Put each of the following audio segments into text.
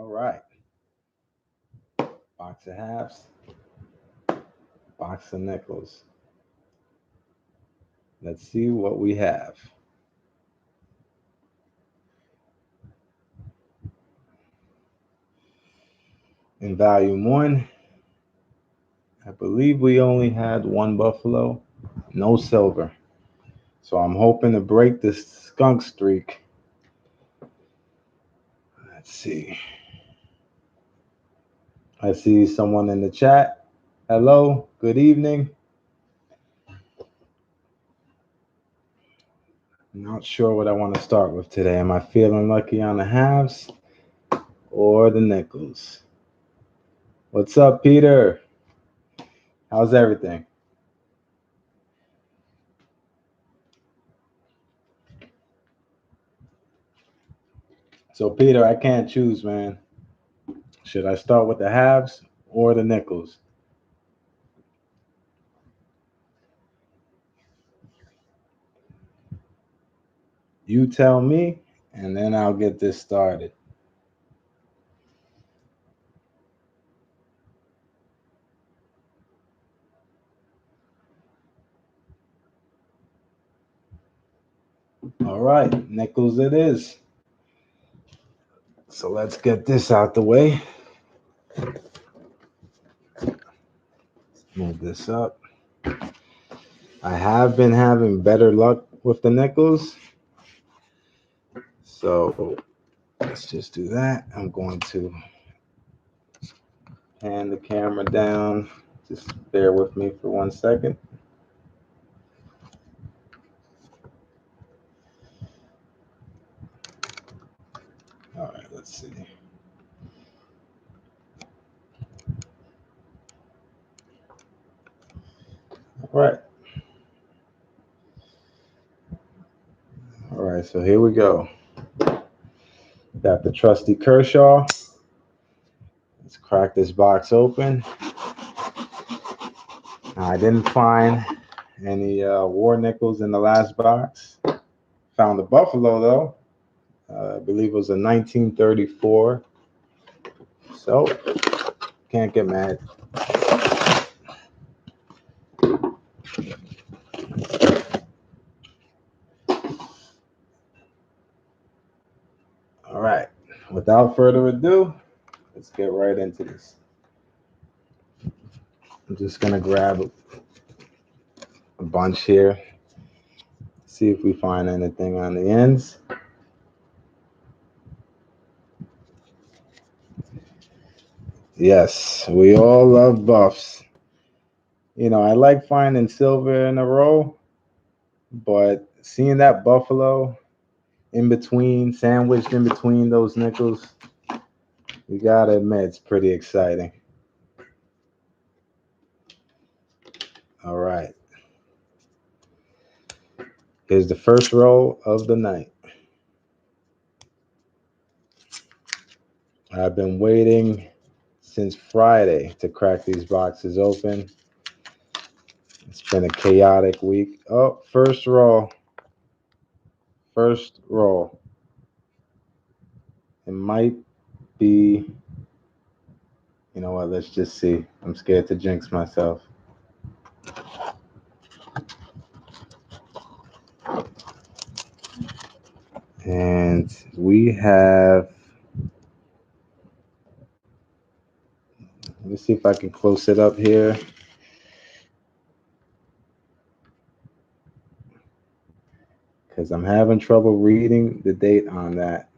All right. Box of halves. Box of nickels. Let's see what we have. In volume 1, I believe we only had one buffalo, no silver. So I'm hoping to break this skunk streak. Let's see. I see someone in the chat. Hello, good evening. I'm not sure what I want to start with today. Am I feeling lucky on the halves or the nickels? What's up, Peter? How's everything? So, Peter, I can't choose, man. Should I start with the halves or the nickels? You tell me, and then I'll get this started. All right, nickels it is. So let's get this out the way. Move this up. I have been having better luck with the nickels. So let's just do that. I'm going to pan the camera down. Just bear with me for 1 second. All right, let's see. All right. All right, so here we go. Got the trusty Kershaw. Let's crack this box open. I didn't find any war nickels in the last box. Found the Buffalo, though. I believe it was a 1934. So, can't get mad. All right. Without further ado, let's get right into this. I'm just going to grab a bunch here. See if we find anything on the ends. Yes, we all love buffs. You know, I like finding silver in a row, but seeing that Buffalo in between, sandwiched in between those nickels, you gotta admit it's pretty exciting. All right. Here's the first roll of the night. I've been waiting since Friday to crack these boxes open. It's been a chaotic week. Oh, first roll. First roll. It might be, you know what, let's just see. I'm scared to jinx myself. And we have, let me see if I can close it up here. Because I'm having trouble reading the date on that.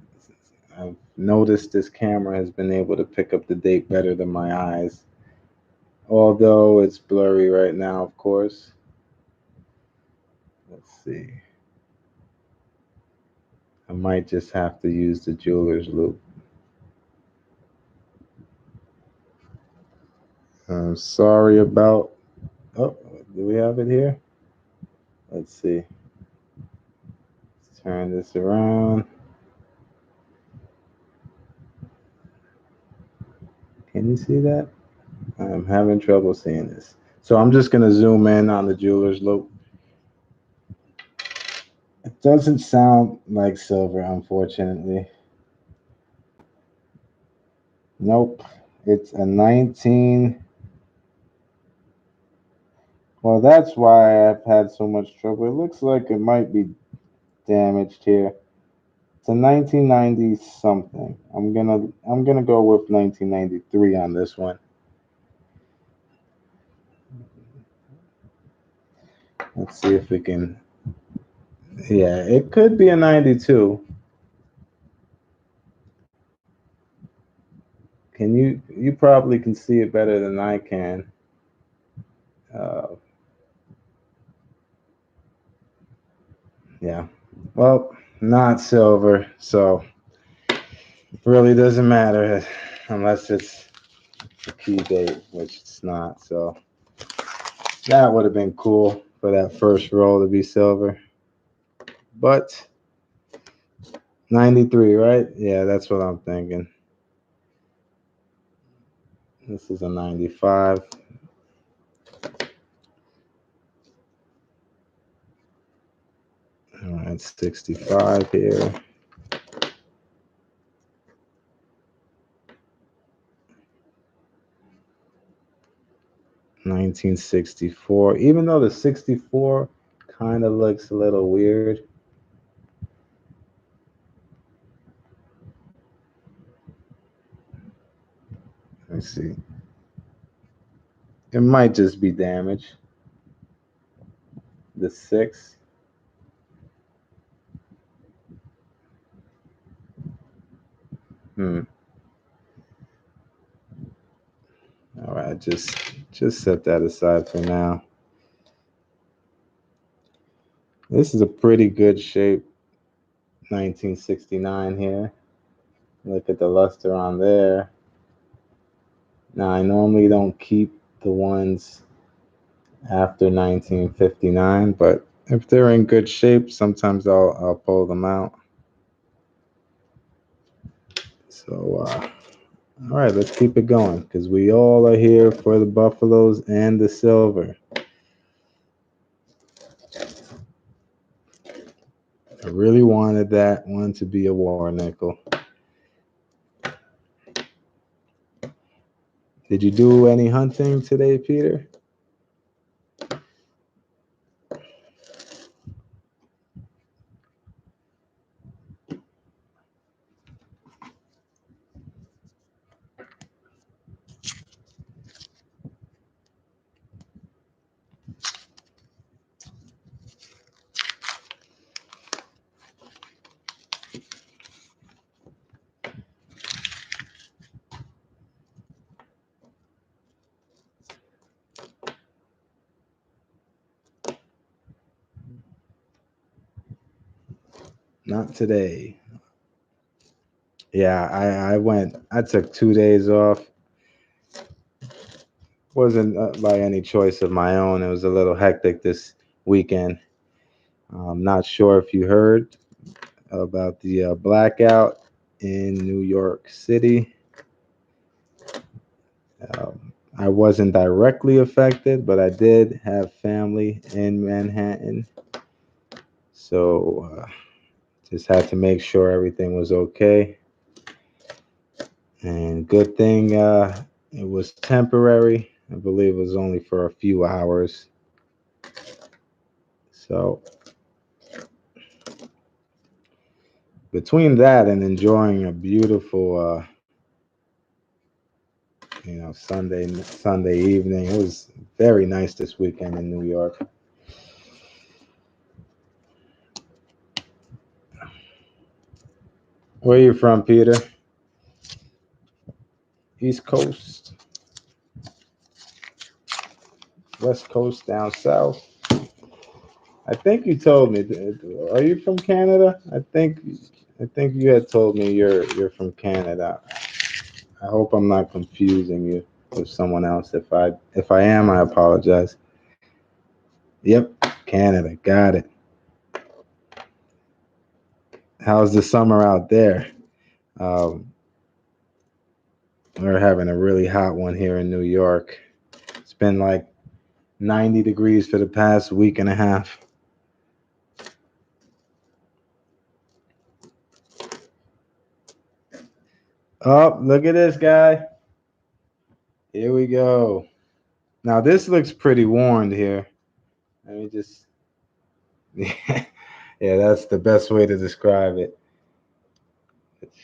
I've noticed this camera has been able to pick up the date better than my eyes. Although it's blurry right now, of course. Let's see. I might just have to use the jeweler's loop. I'm sorry about, oh, do we have it here? Let's see. Let's turn this around. Can you see that? I'm having trouble seeing this. So I'm just going to zoom in on the jeweler's loop. It doesn't sound like silver, unfortunately. Nope. It's a 19. Well, that's why I've had so much trouble. It looks like it might be damaged here. It's a 1990 something. I'm gonna go with 1993 on this one. Let's see if we can. Yeah, it could be a 92. Can you probably can see it better than I can. Uh, yeah. Well, not silver, so it really doesn't matter unless it's a key date, which it's not. So that would have been cool for that first roll to be silver. But 93, right? Yeah, that's what I'm thinking. This is a 95. All right, 65 here. 1964. Even though the 64 kind of looks a little weird. Let's see. It might just be damage. The 6. Hmm. All right, just set that aside for now. This is a pretty good shape 1969 here. Look at the luster on there. Now, I normally don't keep the ones after 1959, but if they're in good shape, sometimes I'll pull them out. So, all right, let's keep it going because we all are here for the Buffaloes and the silver. I really wanted that one to be a war nickel. Did you do any hunting today, Peter? Not today. Yeah, I went. I took 2 days off. Wasn't by any choice of my own. It was a little hectic this weekend. I'm not sure if you heard about the blackout in New York City. I wasn't directly affected, but I did have family in Manhattan. So just had to make sure everything was okay. And good thing it was temporary. I believe it was only for a few hours. So between that and enjoying a beautiful, Sunday evening, it was very nice this weekend in New York. Where are you from, Peter? East Coast, West Coast, down south. I think you told me. Are you from Canada? I think you had told me you're from Canada. I hope I'm not confusing you with someone else. If I am, I apologize. Yep, Canada. Got it. How's the summer out there? Um, we're having a really hot one here in New York. It's been like 90 degrees for the past week and a half. Oh, look at this guy. Here we go. Now this looks pretty worn here. Let me just yeah, that's the best way to describe it.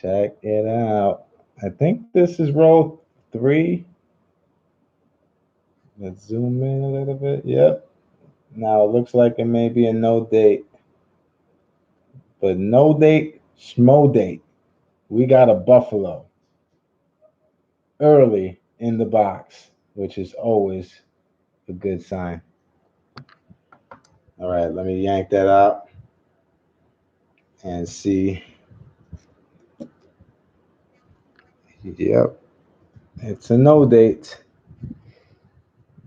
Check it out. I think this is roll 3. Let's zoom in a little bit. Yep. Now it looks like it may be a no date. But no date, schmo date. We got a buffalo early in the box, which is always a good sign. All right, let me yank that out and see. Yep, it's a no date.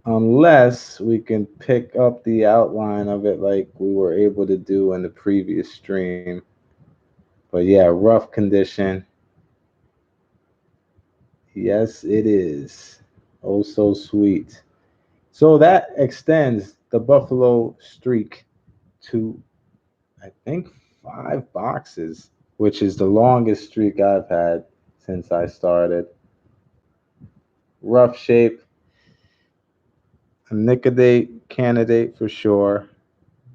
Unless we can pick up the outline of it like we were able to do in the previous stream. But yeah, rough condition. Yes, it is. Oh, so sweet. So that extends the Buffalo streak to, I think, 5 boxes, which is the longest streak I've had since I started. Rough shape, a Nicodate candidate for sure,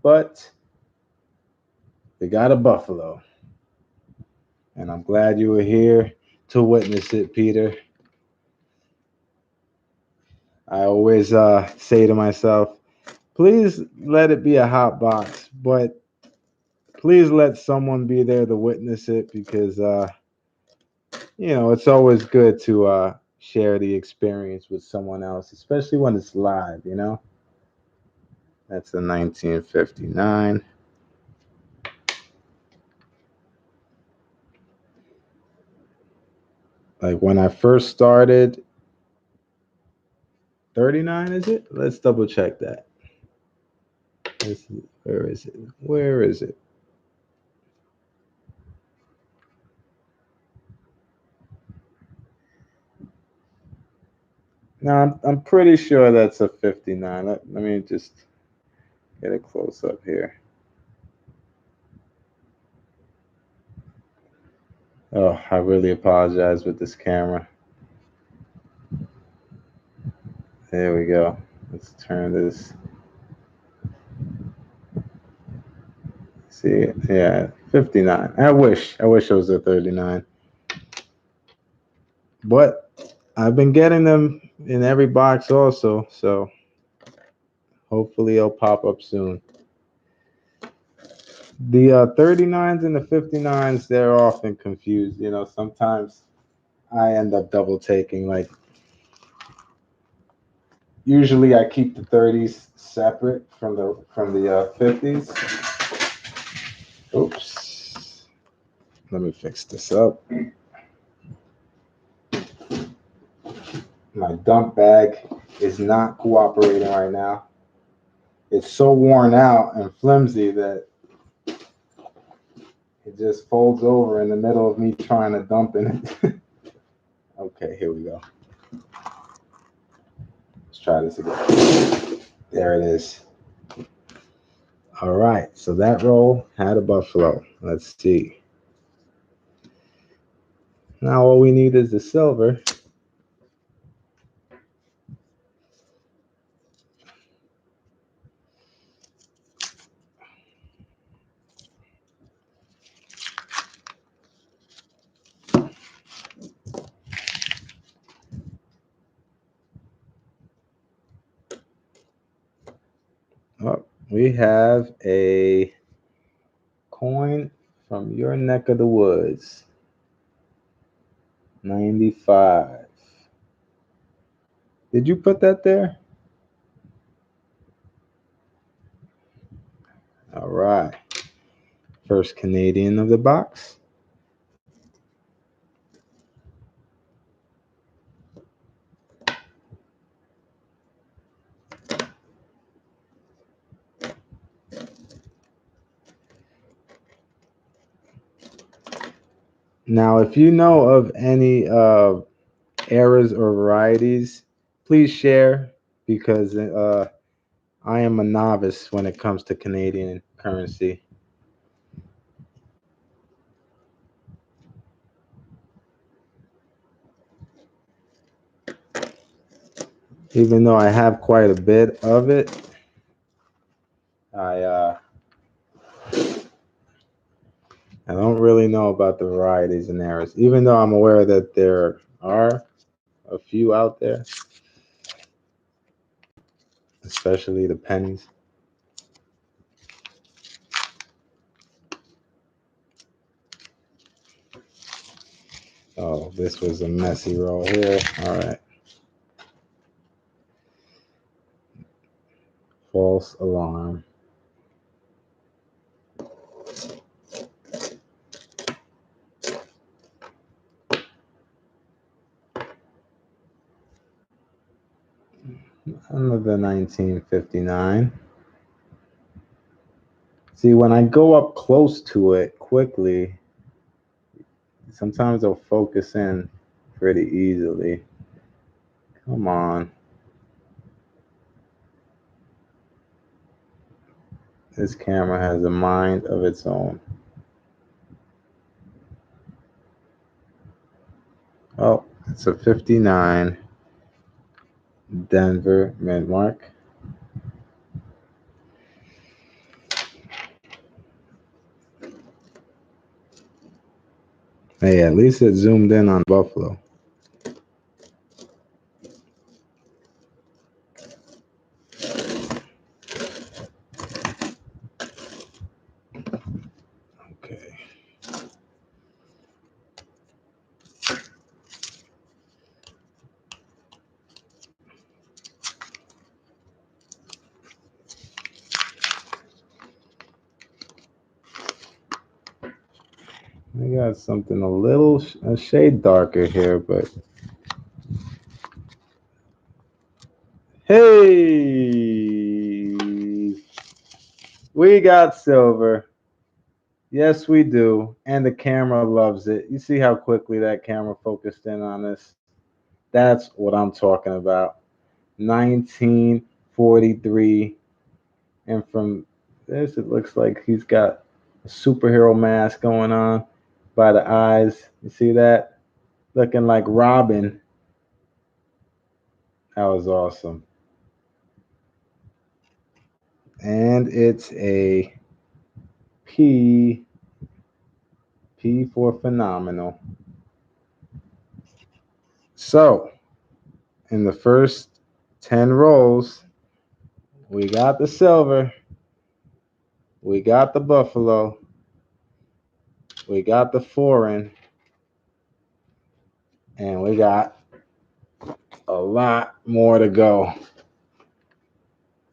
but we got a Buffalo. And I'm glad you were here to witness it, Peter. I always say to myself, please let it be a hot box, but please let someone be there to witness it because, it's always good to share the experience with someone else, especially when it's live, That's a 1959. Like when I first started, 39 is it? Let's double check that. Where is it? Where is it? No, I'm pretty sure that's a 59. Let me just get a close up here. Oh, I really apologize with this camera. There we go. Let's turn this. See, yeah, 59. I wish it was a 39. But I've been getting them in every box also, so hopefully it'll pop up soon. The 39s and the 59s, they're often confused. Sometimes I end up double taking. Like, usually I keep the 30s separate from the 50s. Oops. Let me fix this up. My dump bag is not cooperating right now. It's so worn out and flimsy that it just folds over in the middle of me trying to dump in it. Okay, here we go. Let's try this again. There it is. All right, so that roll had a buffalo. Let's see. Now all we need is the silver. Oh, we have a coin from your neck of the woods. 95. Did you put that there? All right. First Canadian of the box. Now, if you know of any eras or varieties, please share because I am a novice when it comes to Canadian currency. Even though I have quite a bit of it, I don't really know about the varieties and errors, even though I'm aware that there are a few out there, especially the pennies. Oh, this was a messy roll here. All right. False alarm. Another 1959. See, when I go up close to it quickly, sometimes I'll focus in pretty easily. Come on. This camera has a mind of its own. Oh, it's a 59 Denver midmark. Hey, at least it zoomed in on Buffalo. Okay. I got something a shade darker here, but hey, we got silver. Yes, we do. And the camera loves it. You see how quickly that camera focused in on this? That's what I'm talking about. 1943. And from this, it looks like he's got a superhero mask going on by the eyes. You see that? Looking like Robin. That was awesome. And it's a P for phenomenal. So, in the first 10 rolls, we got the silver, we got the buffalo, we got the foreign, and we got a lot more to go.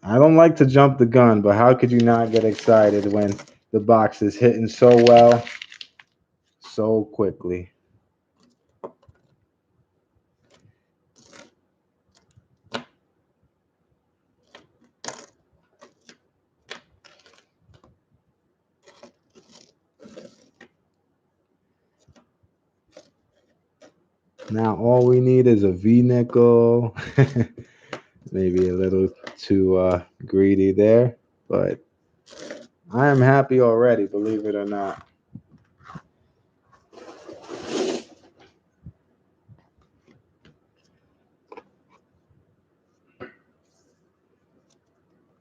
I don't like to jump the gun, but how could you not get excited when the box is hitting so well, so quickly? Now all we need is a V nickel. Maybe a little too greedy there, but I am happy already, believe it or not.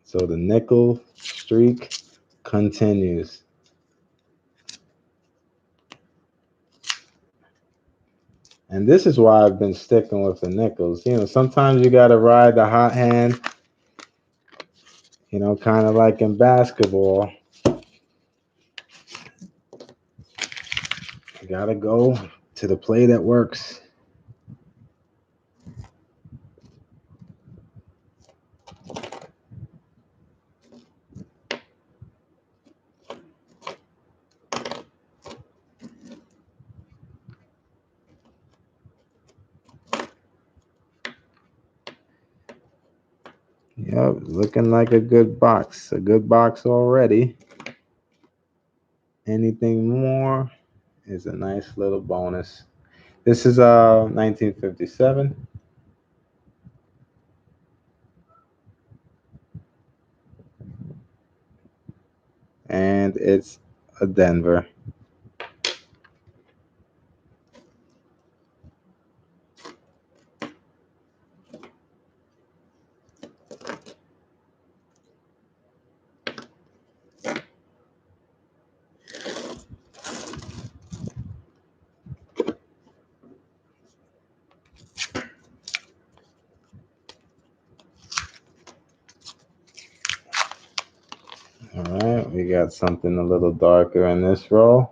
So the nickel streak continues. And this is why I've been sticking with the nickels. You know, sometimes you got to ride the hot hand, you know, kind of like in basketball. You got to go to the play that works. Yep, looking like a good box. A good box already. Anything more is a nice little bonus. This is 1957. And it's a Denver. All right, we got something a little darker in this row.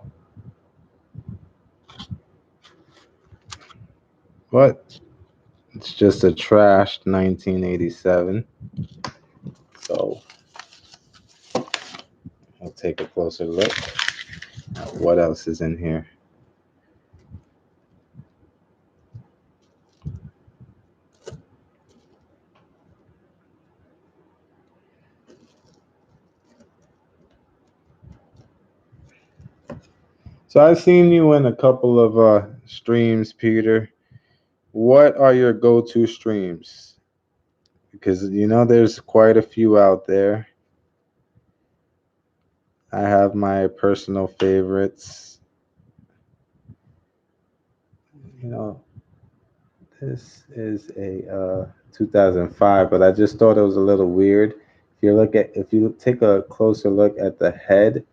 But it's just a trashed 1987. So we'll take a closer look at what else is in here. So I've seen you in a couple of streams, Peter. What are your go-to streams? Because you know there's quite a few out there. I have my personal favorites. You know, this is a 2005, but I just thought it was a little weird. If you take a closer look at the head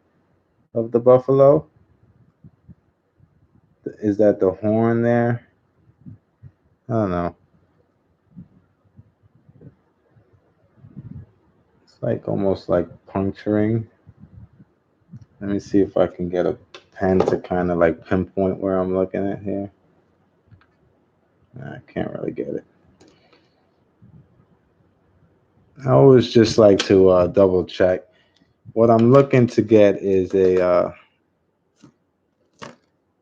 of the buffalo, is that the horn there? I don't know. It's like almost like puncturing. Let me see if I can get a pen to kind of like pinpoint where I'm looking at here. I can't really get it. I always just like to double check. What I'm looking to get is a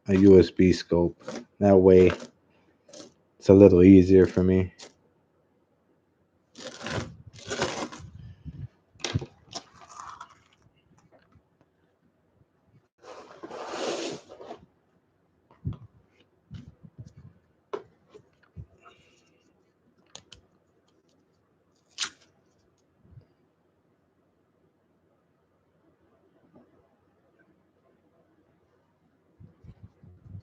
USB scope. That way, it's a little easier for me.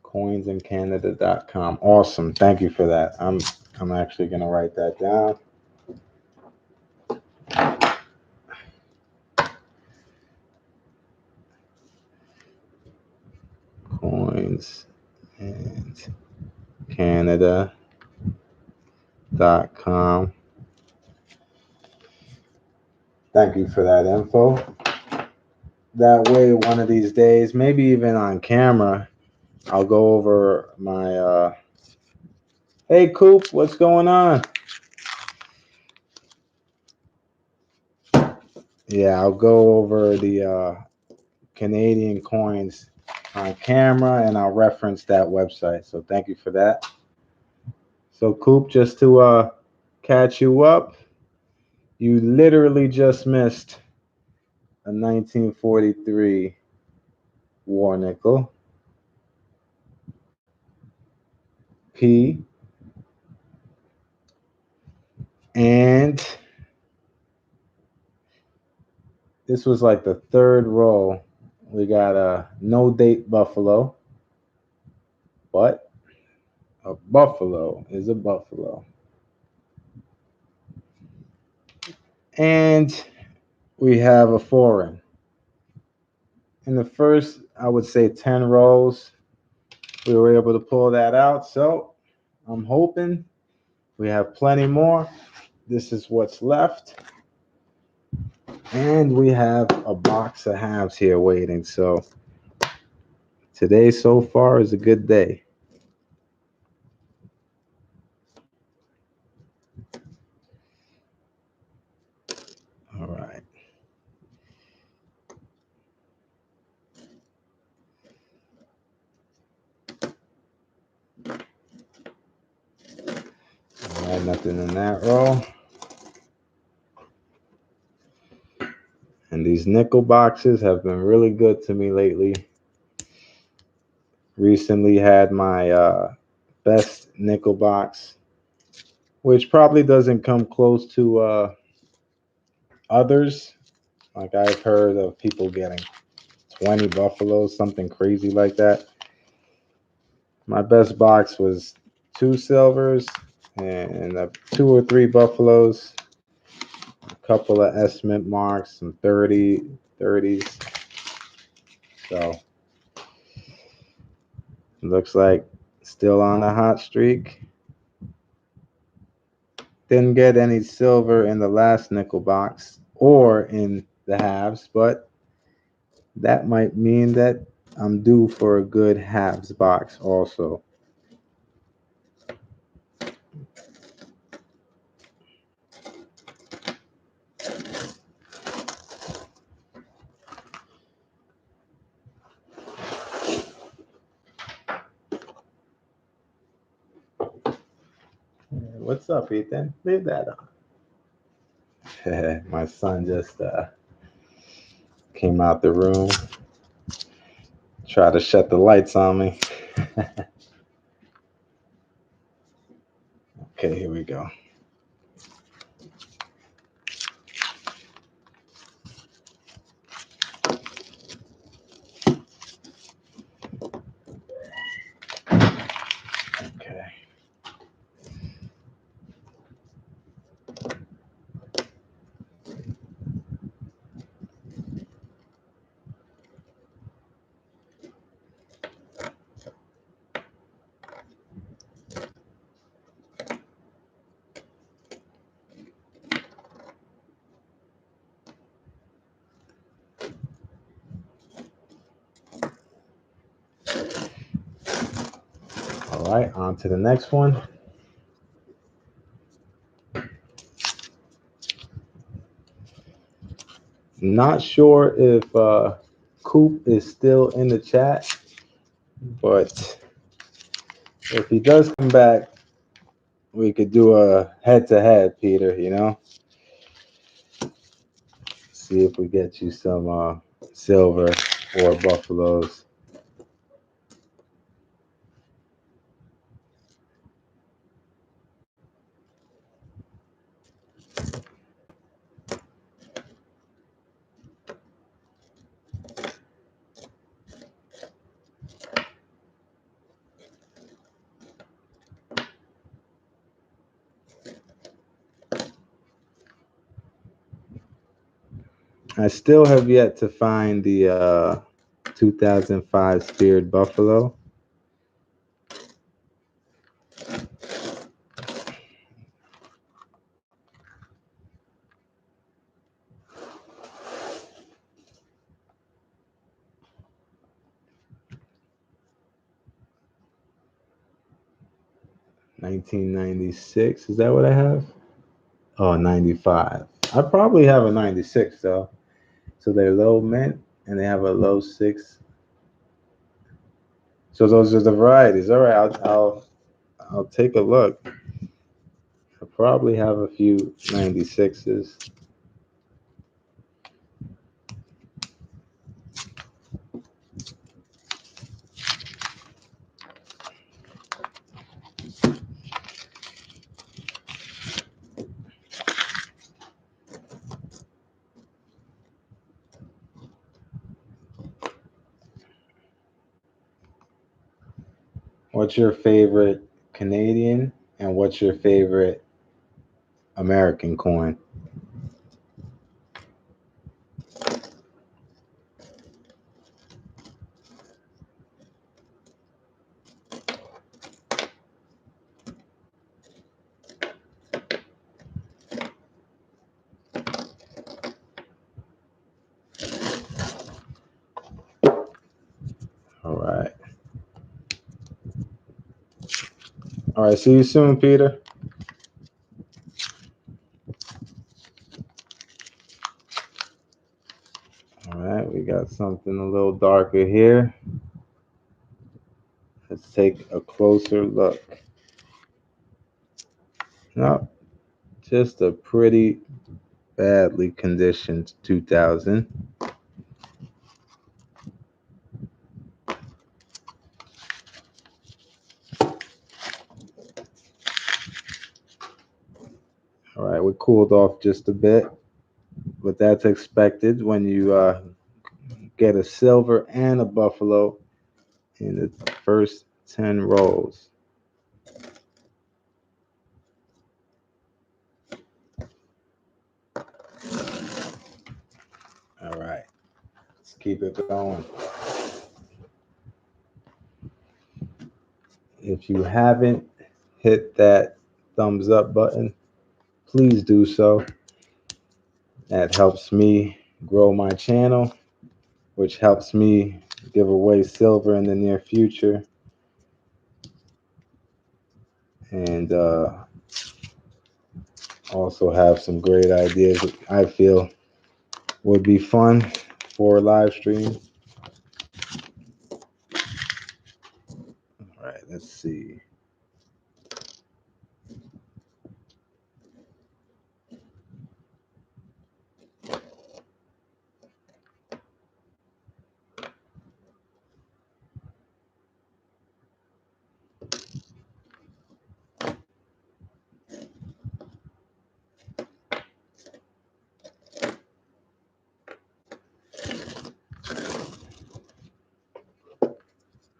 Coinsincanada.com. Awesome. Thank you for that. I'm actually gonna write that down. Coinsincanada.com. Thank you for that info. That way, one of these days, maybe even on camera, I'll go over my hey Coop, what's going on? Yeah, I'll go over the Canadian coins on camera and I'll reference that website. So thank you for that. So Coop, just to catch you up, you literally just missed a 1943 war nickel. P. And this was like the third row. We got a no date buffalo, but a buffalo is a buffalo. And we have a foreign. In the first, I would say 10 rows, we were able to pull that out. So I'm hoping we have plenty more. This is what's left. And we have a box of halves here waiting. So today so far is a good day. All right. All right, nothing in that row. And these nickel boxes have been really good to me lately. Recently had my best nickel box, which probably doesn't come close to others. Like I've heard of people getting 20 buffaloes, something crazy like that. My best box was 2 silvers and 2 or 3 buffaloes, a couple of S Mint marks, some 30s. So looks like still on a hot streak. Didn't get any silver in the last nickel box or in the halves, but that might mean that I'm due for a good halves box also. What's up, Ethan? Leave that on. My son just came out the room, tried to shut the lights on me. Okay, here we go. Okay. All right, on to the next one. Not sure if Coop is still in the chat, but if he does come back, we could do a head-to-head, Peter, you know? See if we get you some silver or buffaloes. I still have yet to find the 2005 Speared Buffalo. $19.96. Is that what I have? Oh, 95. I probably have a 96 though. So they're low mint and they have a low 6. So those are the varieties. All right, I'll take a look. I probably have a few 96s. What's your favorite Canadian and what's your favorite American coin? All right. All right, see you soon, Peter. All right, we got something a little darker here. Let's take a closer look. No, just a pretty badly conditioned 2000. All right, we cooled off just a bit, but that's expected when you get a silver and a buffalo in the first 10 rolls. All right, let's keep it going. If you haven't hit that thumbs up button, please do so. That helps me grow my channel, which helps me give away silver in the near future. And also have some great ideas that I feel would be fun for a live stream. All right, let's see.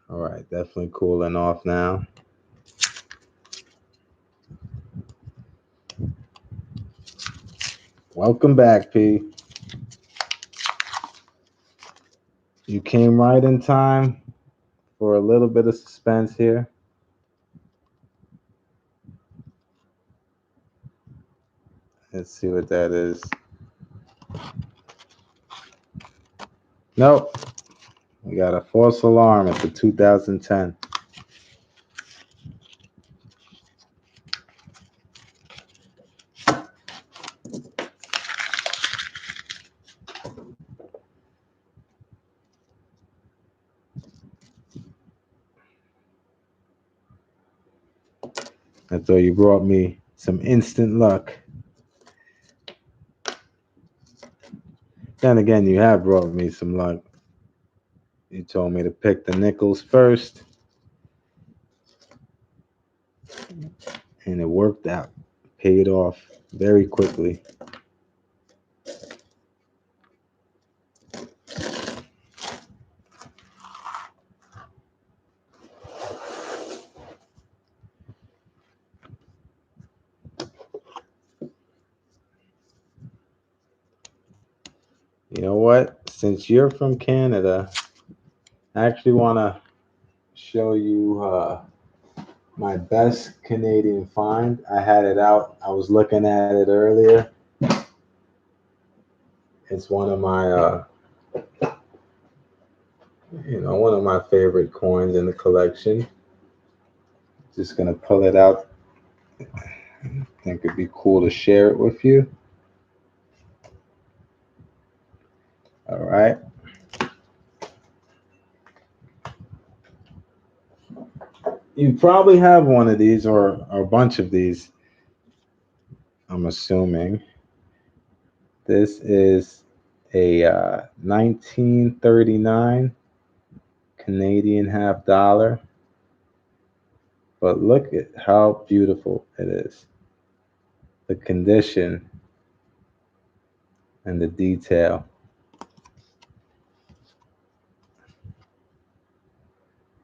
All right, definitely cooling off now. Welcome back, P. You came right in time for a little bit of suspense here. Let's see what that is. Nope. We got a false alarm at the 2010. I thought you brought me some instant luck. Then again, you have brought me some luck. You told me to pick the nickels first, and it worked out. Paid off very quickly. You know what? Since you're from Canada, I actually want to show you my best Canadian find. I had it out. I was looking at it earlier. It's one of my, one of my favorite coins in the collection. Just gonna pull it out. I think it'd be cool to share it with you. All right. You probably have one of these or a bunch of these, I'm assuming. This is a 1939 Canadian half dollar. But look at how beautiful it is. The condition and the detail.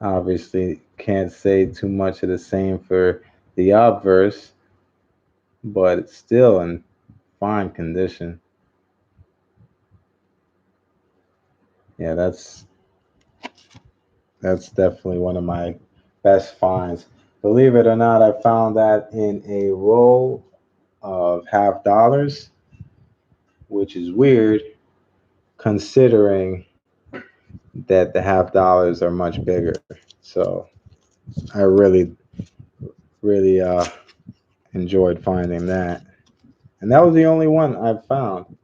Obviously, can't say too much of the same for the obverse, but it's still in fine condition. Yeah, that's definitely one of my best finds. Believe it or not, I found that in a roll of half dollars, which is weird considering that the half dollars are much bigger. So I really enjoyed finding that. And that was the only one I found.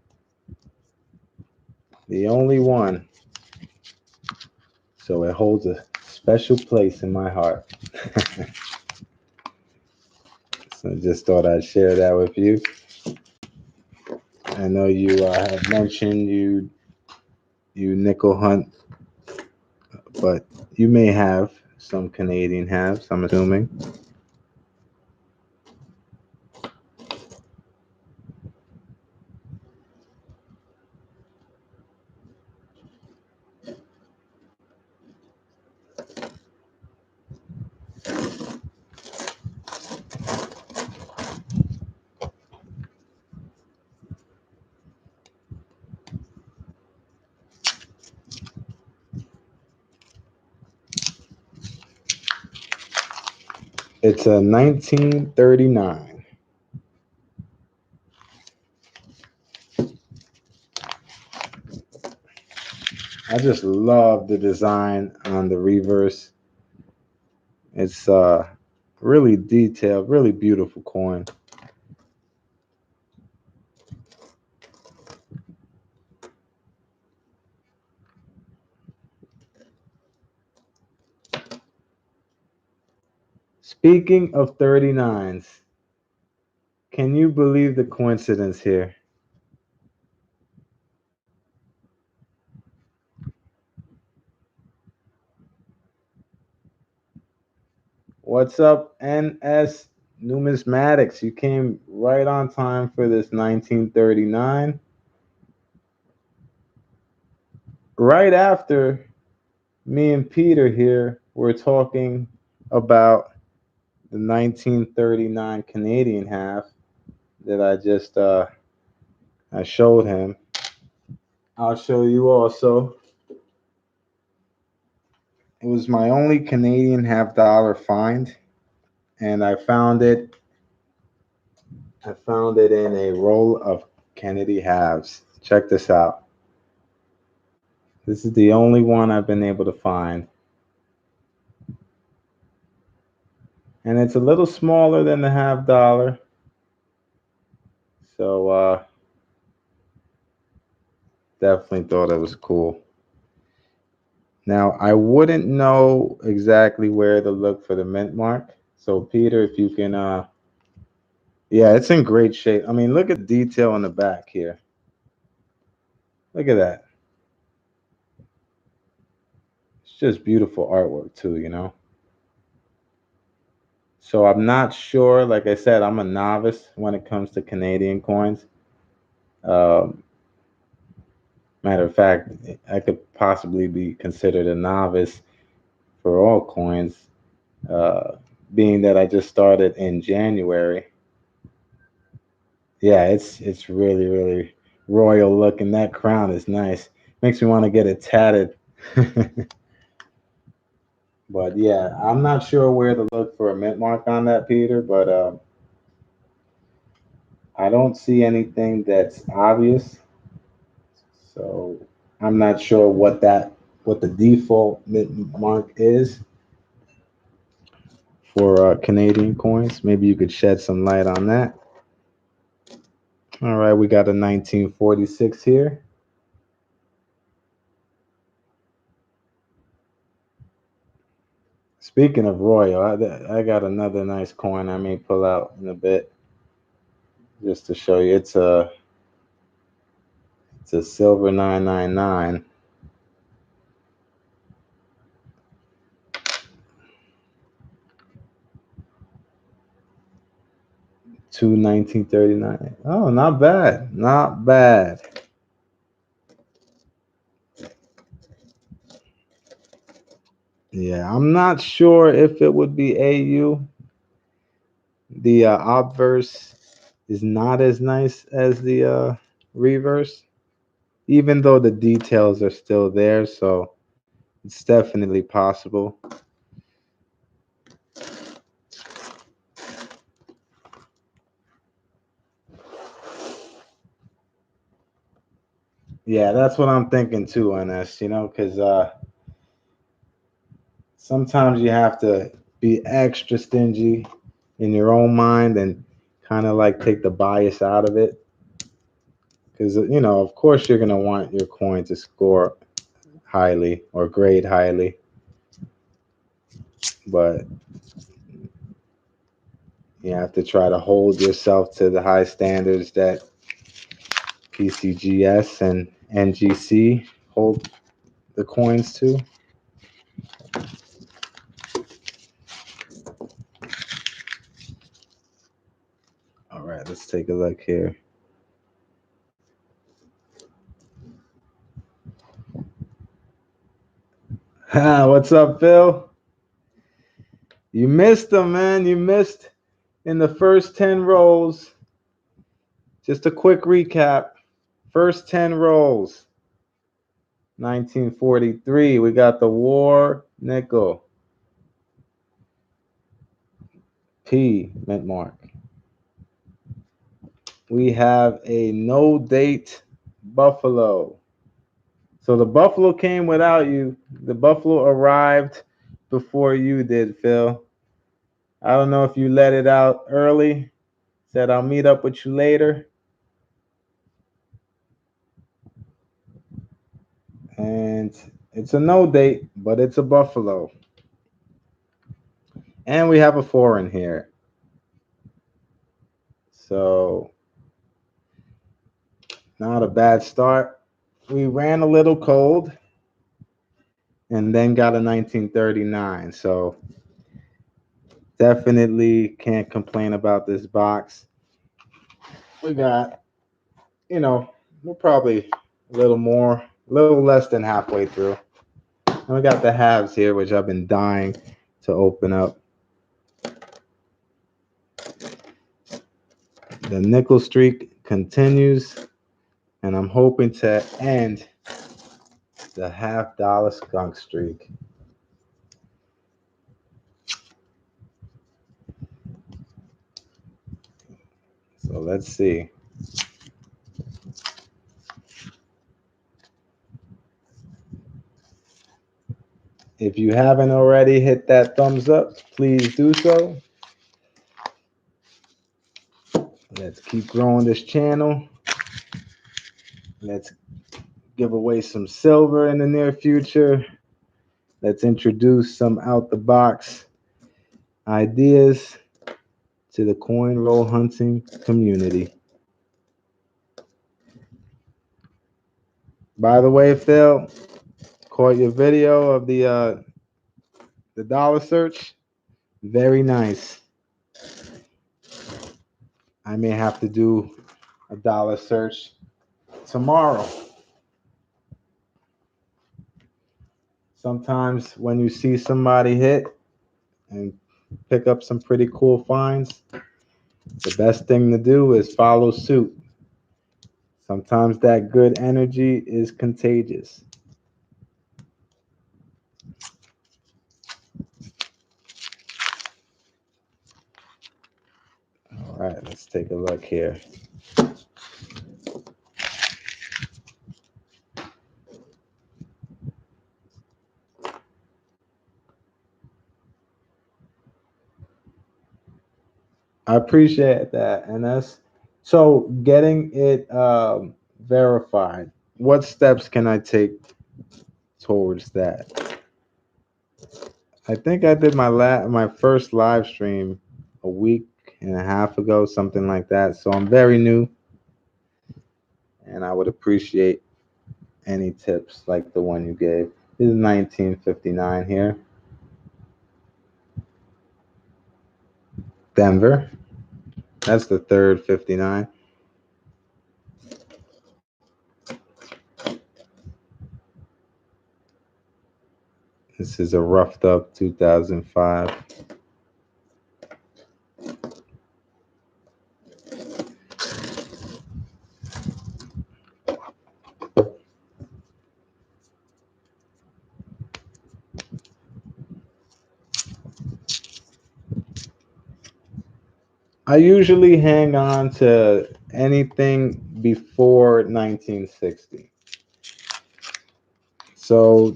The only one. So it holds a special place in my heart. So I just thought I'd share that with you. I know you have mentioned you nickel hunt, but you may have some Canadian halves, I'm assuming. It's a 1939. I just love the design on the reverse. It's really detailed, really beautiful coin. Speaking of 39s, can you believe the coincidence here? What's up, NS Numismatics? You came right on time for this 1939. Right after me and Peter here were talking about the 1939 Canadian half that I showed him. I'll show you also. It was my only Canadian half dollar find, and I found it in a roll of Kennedy halves. Check this out. This is the only one I've been able to find. And it's a little smaller than the half dollar. So definitely thought it was cool. Now, I wouldn't know exactly where to look for the mint mark. So, Peter, if you can, yeah, it's in great shape. I mean, look at the detail on the back here. Look at that. It's just beautiful artwork, too, you know? So, I'm not sure. Like I said, I'm a novice when it comes to Canadian coins. Um, Matter of fact, I could possibly be considered a novice for all coins, uh, being that I just started in January. Yeah, it's really royal looking. That crown is nice. Makes me want to get it tatted. But yeah, I'm not sure where to look for a mint mark on that, Peter. But I don't see anything that's obvious. So I'm not sure what the default mint mark is for Canadian coins. Maybe you could shed some light on that. All right, we got a 1946 here. Speaking of royal, I got another nice coin I may pull out in a bit just to show you. It's a silver 999. Two 1939. Oh, not bad. Not bad. Yeah, I'm not sure if it would be AU. The obverse is not as nice as the reverse, even though the details are still there. So it's definitely possible. Yeah, that's what I'm thinking too, NS, because sometimes you have to be extra stingy in your own mind and kind of like take the bias out of it. Because, of course, you're going to want your coin to score highly or grade highly, but you have to try to hold yourself to the high standards that PCGS and NGC hold the coins to. All right, let's take a look here. What's up, Phil? You missed them, man. You missed in the first 10 rolls. Just a quick recap. First 10 rolls. 1943, we got the war nickel. P, mint mark. We have a no date buffalo. So the Buffalo came without you. The Buffalo arrived before you did, Phil. I don't know if you let it out early, said I'll meet up with you later. And it's a no date, but it's a Buffalo. And we have a 4 in here. So not a bad start. We ran a little cold and then got a 1939. So definitely can't complain about this box. We got, we're probably a little more, a little less than halfway through. And we got the halves here, which I've been dying to open up. The nickel streak continues, and I'm hoping to end the $50 skunk streak. So let's see. If you haven't already hit that thumbs up, please do so. Let's keep growing this channel. Let's give away some silver in the near future. Let's introduce some out the box ideas to the coin roll hunting community. By the way, Phil, caught your video of the dollar search. Very nice. I may have to do a dollar search tomorrow. Sometimes when you see somebody hit and pick up some pretty cool finds, the best thing to do is follow suit. Sometimes that good energy is contagious. All right, let's take a look here. I appreciate that. And that's so getting it verified. What steps can I take towards that? I think I did my first live stream a week and a half ago, something like that. So I'm very new, and I would appreciate any tips like the one you gave. This is 1959 here. Denver. That's the third 59. This is a roughed up 2005. I usually hang on to anything before 1960. So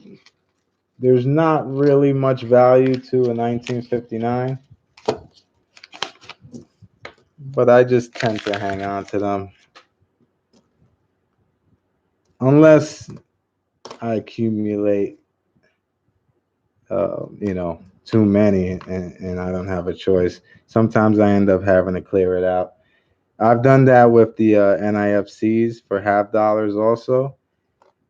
there's not really much value to a 1959, but I just tend to hang on to them. Unless I accumulate, too many and I don't have a choice. Sometimes I end up having to clear it out. I've done that with the NIFCs for $50 also.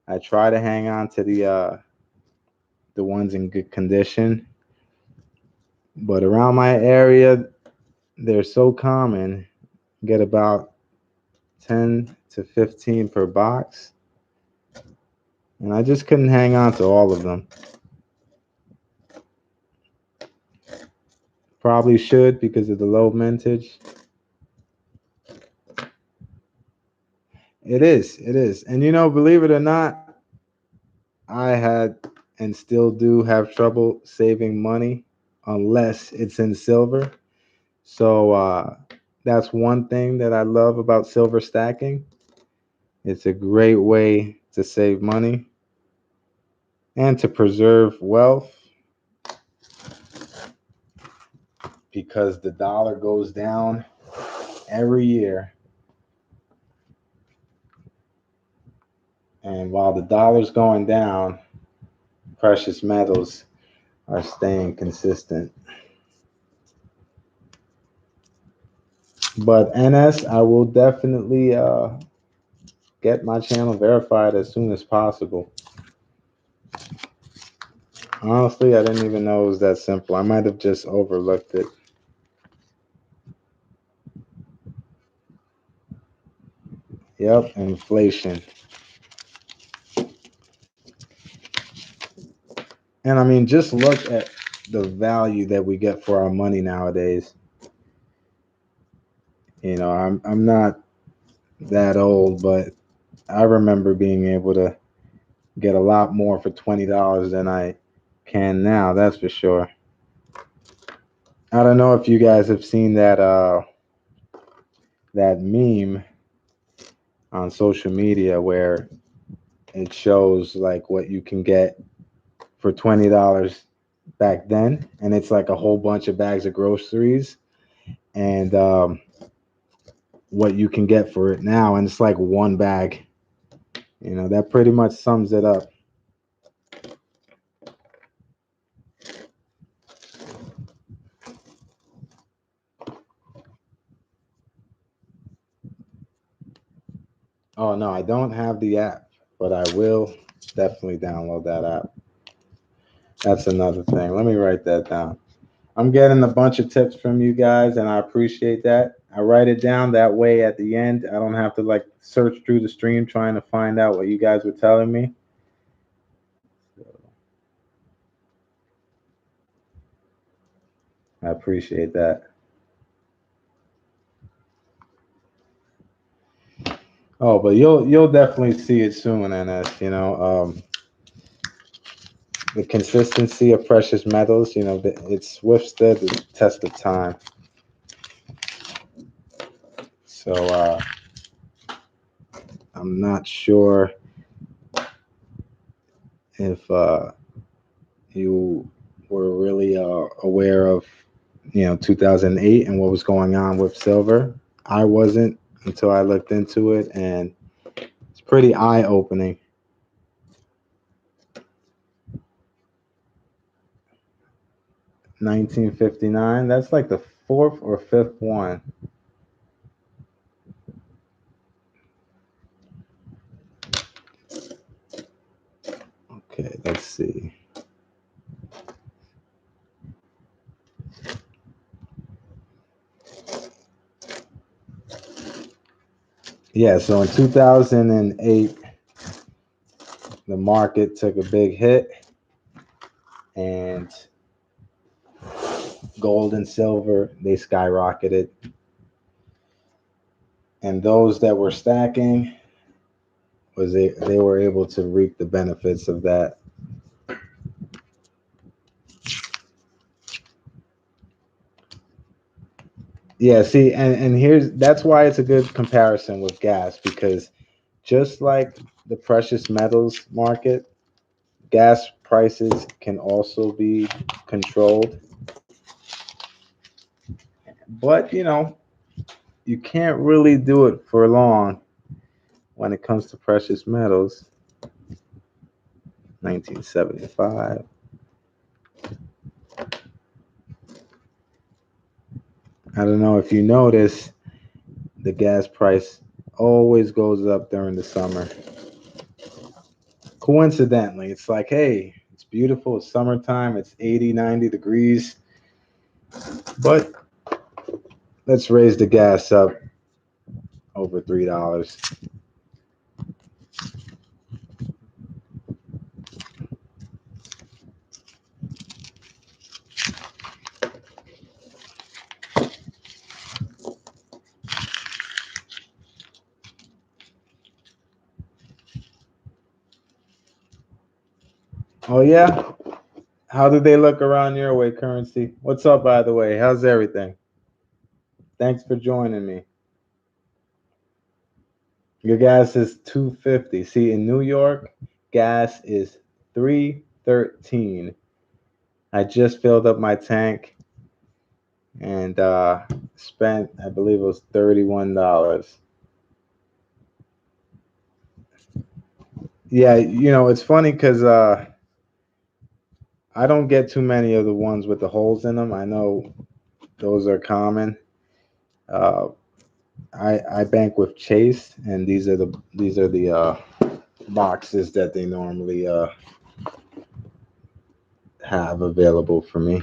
I try to hang on to the ones in good condition, but around my area, they're so common. Get about 10 to 15 per box, and I just couldn't hang on to all of them. Probably should because of the low mintage. It is. And believe it or not, I had and still do have trouble saving money unless it's in silver. So that's one thing that I love about silver stacking. It's a great way to save money. and to preserve wealth, because the dollar goes down every year. And while the dollar's going down, precious metals are staying consistent. But NS, I will definitely get my channel verified as soon as possible. Honestly, I didn't even know it was that simple. I might have just overlooked it. Yep, inflation. And I mean, just look at the value that we get for our money nowadays. You know, I'm not that old, but I remember being able to get a lot more for $20 than I can now, that's for sure. I don't know if you guys have seen that meme on social media where it shows like what you can get for $20 back then, and it's like a whole bunch of bags of groceries, and what you can get for it now, and it's like one bag. You know, that pretty much sums it up. Oh no, I don't have the app, but I will definitely download that app. That's another thing. Let me write that down. I'm getting a bunch of tips from you guys, and I appreciate that. I write it down that way at the end. I don't have to like search through the stream trying to find out what you guys were telling me. I appreciate that. Oh, but you'll definitely see it soon, NS. You know, the consistency of precious metals. You know, it's withstood the test of time. So I'm not sure if you were really aware of 2008 and what was going on with silver. I wasn't until I looked into it, and it's pretty eye-opening. 1959, that's like the fourth or fifth one. Okay, let's see. Yeah, so in 2008, the market took a big hit, and gold and silver, they skyrocketed. And those that were stacking, they were able to reap the benefits of that. Yeah, see, and that's why it's a good comparison with gas, because just like the precious metals market, gas prices can also be controlled. But, you can't really do it for long when it comes to precious metals. 1975. I don't know if you notice, the gas price always goes up during the summer. Coincidentally, it's like, hey, it's beautiful, it's summertime, it's 80, 90 degrees, but let's raise the gas up over $3. Oh yeah? How did they look around your way, Currency? What's up, by the way? How's everything? Thanks for joining me. Your gas is $2.50. See, in New York, gas is 313. I just filled up my tank and spent, I believe it was $31. Yeah, it's funny because I don't get too many of the ones with the holes in them. I know those are common. Uh, I bank with Chase, and these are the boxes that they normally have available for me.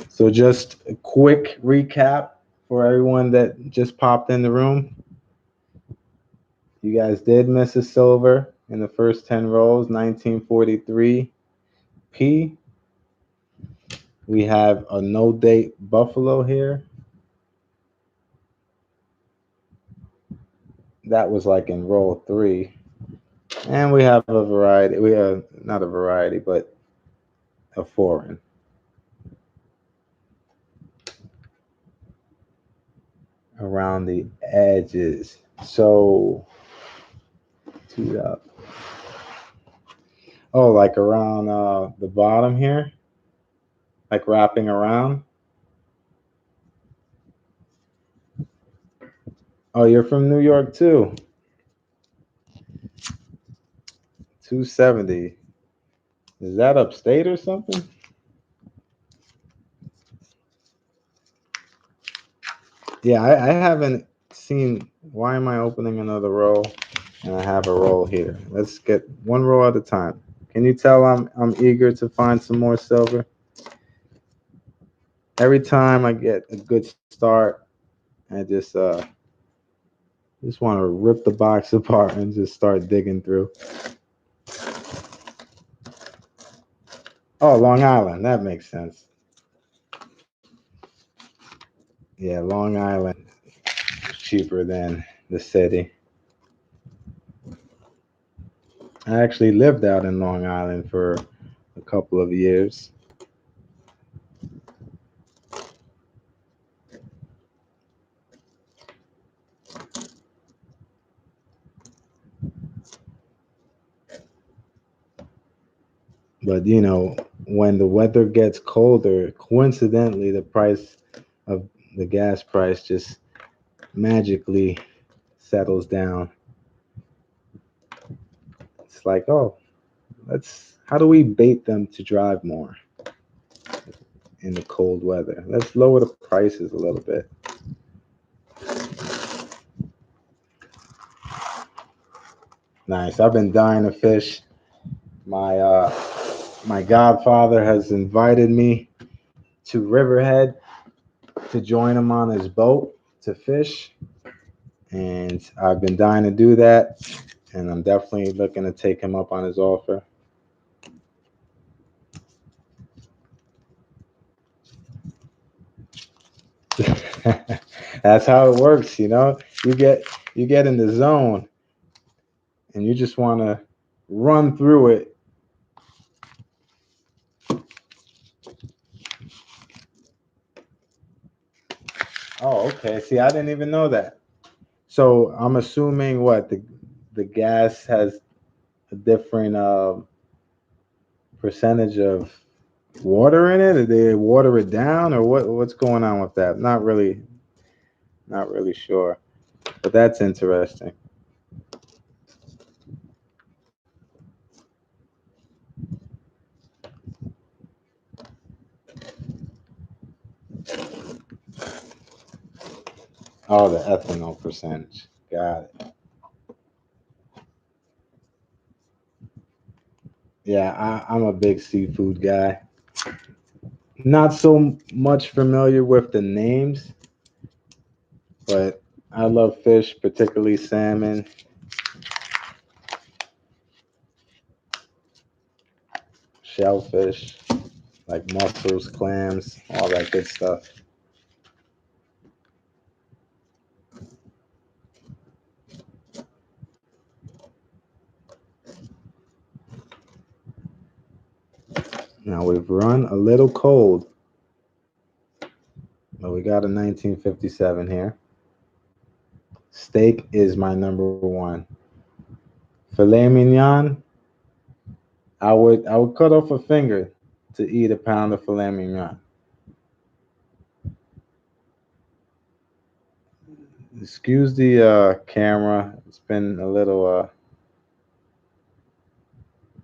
So just a quick recap for everyone that just popped in the room. You guys did miss a silver in the first 10 rolls, 1943 P. We have a no date Buffalo here. That was like in roll 3. And we have a variety. We have not a variety, but a foreign. Around the edges. So, teed up. Oh, like around the bottom here? Like wrapping around? Oh, you're from New York too. 270. Is that upstate or something? Yeah, I haven't seen. Why am I opening another roll? And I have a roll here. Let's get one roll at a time. Can you tell I'm eager to find some more silver? Every time I get a good start, I just want to rip the box apart and just start digging through. Oh, Long Island. That makes sense. Yeah, Long Island is cheaper than the city. I actually lived out in Long Island for a couple of years. But when the weather gets colder, coincidentally, the price of the gas price just magically settles down. It's like, oh, how do we bait them to drive more in the cold weather? Let's lower the prices a little bit. Nice. I've been dying to fish. My godfather has invited me to Riverhead to join him on his boat to fish, and I've been dying to do that, and I'm definitely looking to take him up on his offer. That's how it works, You get in the zone, and you just want to run through it. Oh, okay. See, I didn't even know that. So I'm assuming what the gas has a different percentage of water in it. Did they water it down, or what's going on with that? Not really sure. But that's interesting. Oh, the ethanol percentage. Got it. Yeah, I'm a big seafood guy. Not so much familiar with the names, but I love fish, particularly salmon, shellfish, like mussels, clams, all that good stuff. Now we've run a little cold, but we got a 1957 here. Steak is my number one. Filet mignon. I would cut off a finger to eat a pound of filet mignon. Excuse the camera. It's been a little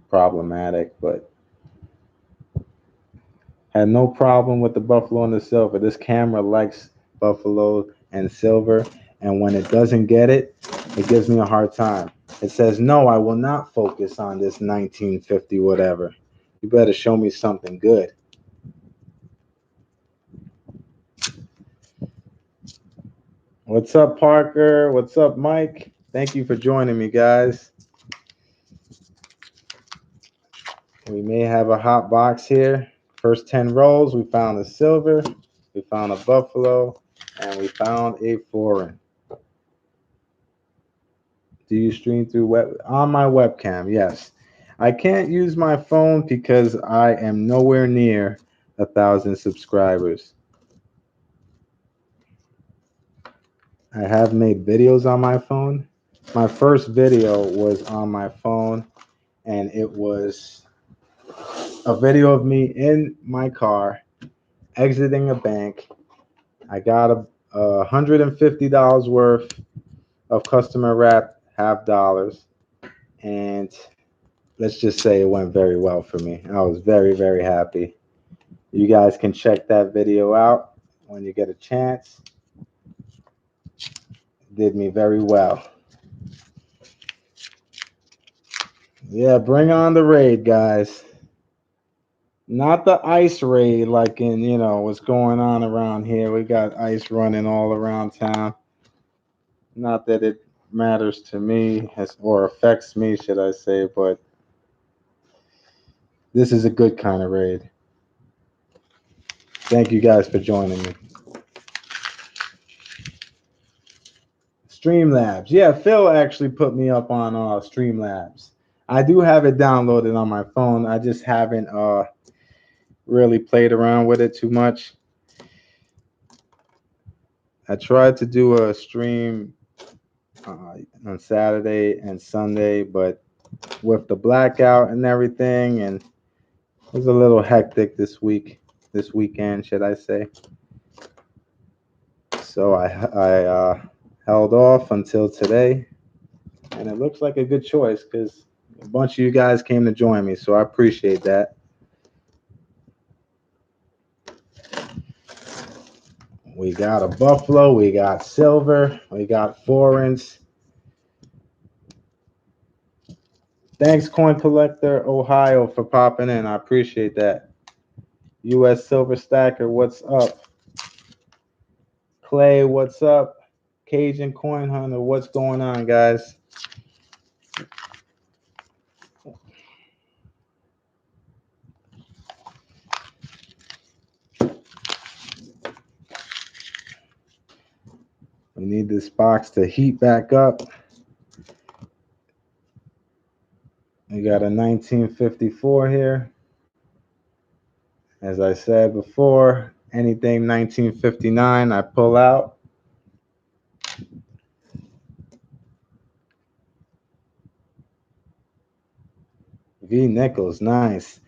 problematic, but had no problem with the buffalo and the silver. This camera likes buffalo and silver, and when it doesn't get it, it gives me a hard time. It says, no, I will not focus on this 1950 whatever. You better show me something good. What's up, Parker? What's up, Mike? Thank you for joining me, guys. We may have a hot box here. First 10 rolls, we found a silver, we found a buffalo, and we found a foreign. Do you stream through on my webcam? Yes. I can't use my phone because I am nowhere near 1,000 subscribers. I have made videos on my phone. My first video was on my phone, and it was a video of me in my car exiting a bank. I got a $150 worth of customer wrap half dollars, and let's just say it went very well for me. I was very, very happy. You guys can check that video out when you get a chance. It did me very well. Yeah, bring on the raid, guys. Not the ice raid like in, what's going on around here. We got ice running all around town. Not that it matters to me or affects me, should I say, but this is a good kind of raid. Thank you guys for joining me. Streamlabs. Yeah, Phil actually put me up on Streamlabs. I do have it downloaded on my phone. I just haven't really played around with it too much. I tried to do a stream on Saturday and Sunday, but with the blackout and everything, and it was a little hectic this weekend, should I say. So I held off until today, and it looks like a good choice because a bunch of you guys came to join me, so I appreciate that. We got a buffalo, we got silver, we got foreigns. Thanks, Coin Collector Ohio, for popping in. I appreciate that. U.S. Silver Stacker, what's up? Clay, what's up? Cajun Coin Hunter, what's going on, guys? We need this box to heat back up. We got a 1954 here. As I said before, anything 1959, I pull out. V nickels, nice.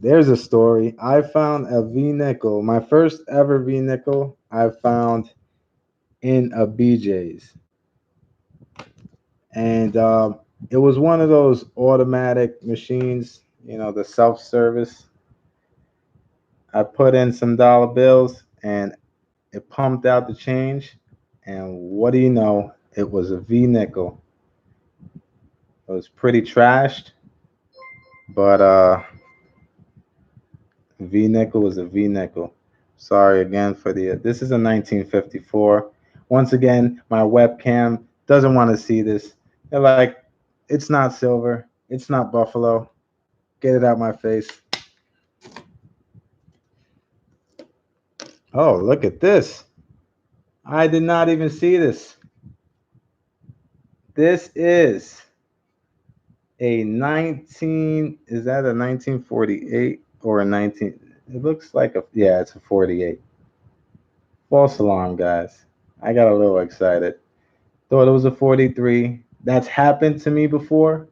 There's a story. I found a V nickel, my first ever V nickel I found in a BJ's. And it was one of those automatic machines, the self-service. I put in some dollar bills and it pumped out the change. And what do you know? It was a V nickel. It was pretty trashed, but V nickel was a V nickel. Sorry again for the. This is a 1954. Once again, my webcam doesn't want to see this. They're like, it's not silver. It's not buffalo. Get it out my face. Oh, look at this. I did not even see this. This is a 19. Is that a 1948 or a 19? It looks like yeah, it's a 48. False alarm, guys. I got a little excited. Thought it was a 43. That's happened to me before.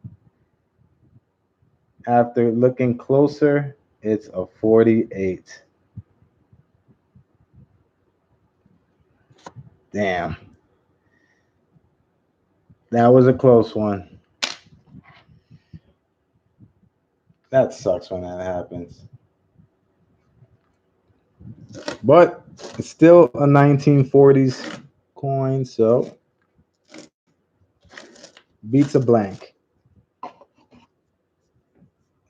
After looking closer, it's a 48. Damn. That was a close one. That sucks when that happens. But it's still a 1940s coin, so beats a blank.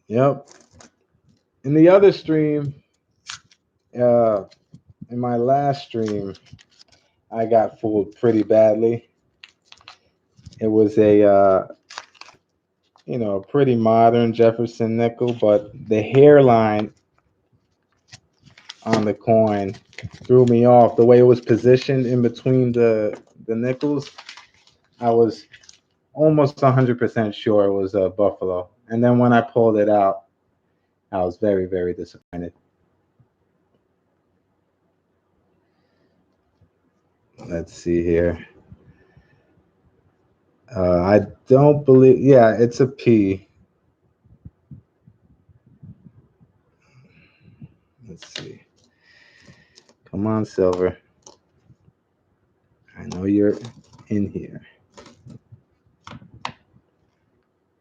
Yep. In the other stream, uh, in my last stream, I got fooled pretty badly. It was a a pretty modern Jefferson nickel, but the hairline on the coin threw me off. The way it was positioned in between the nickels, I was almost 100% sure it was a buffalo. And then when I pulled it out, I was very, very disappointed. Let's see here. I don't believe, yeah, it's a P. Let's see. Come on, Silver. I know you're in here.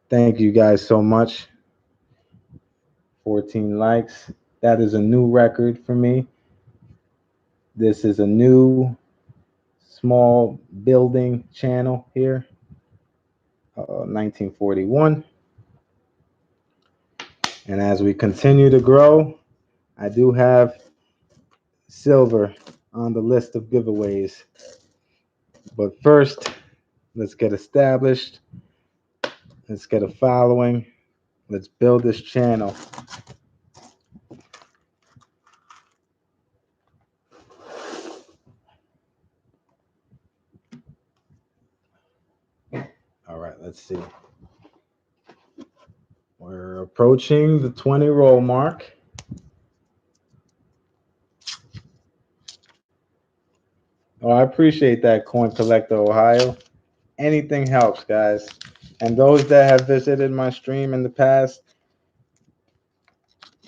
Thank you guys so much. 14 likes. That is a new record for me. This is a new small building channel here. 1941. And as we continue to grow, I do have silver on the list of giveaways. But first, let's get established. Let's get a following. Let's build this channel. All right, let's see. We're approaching the 20 roll mark. Oh, I appreciate that, Coin Collector Ohio. Anything helps, guys. And those that have visited my stream in the past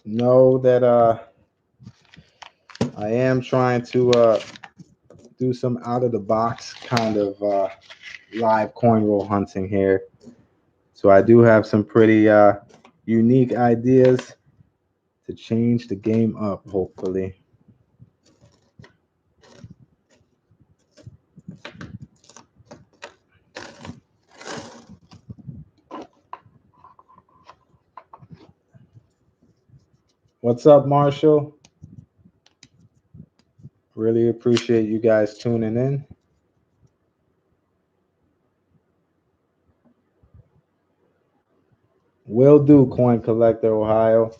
know that I am trying to do some out of the box kind of live coin roll hunting here. So I do have some pretty unique ideas to change the game up, hopefully. What's up, Marshall? Really appreciate you guys tuning in. Will do, Coin Collector Ohio.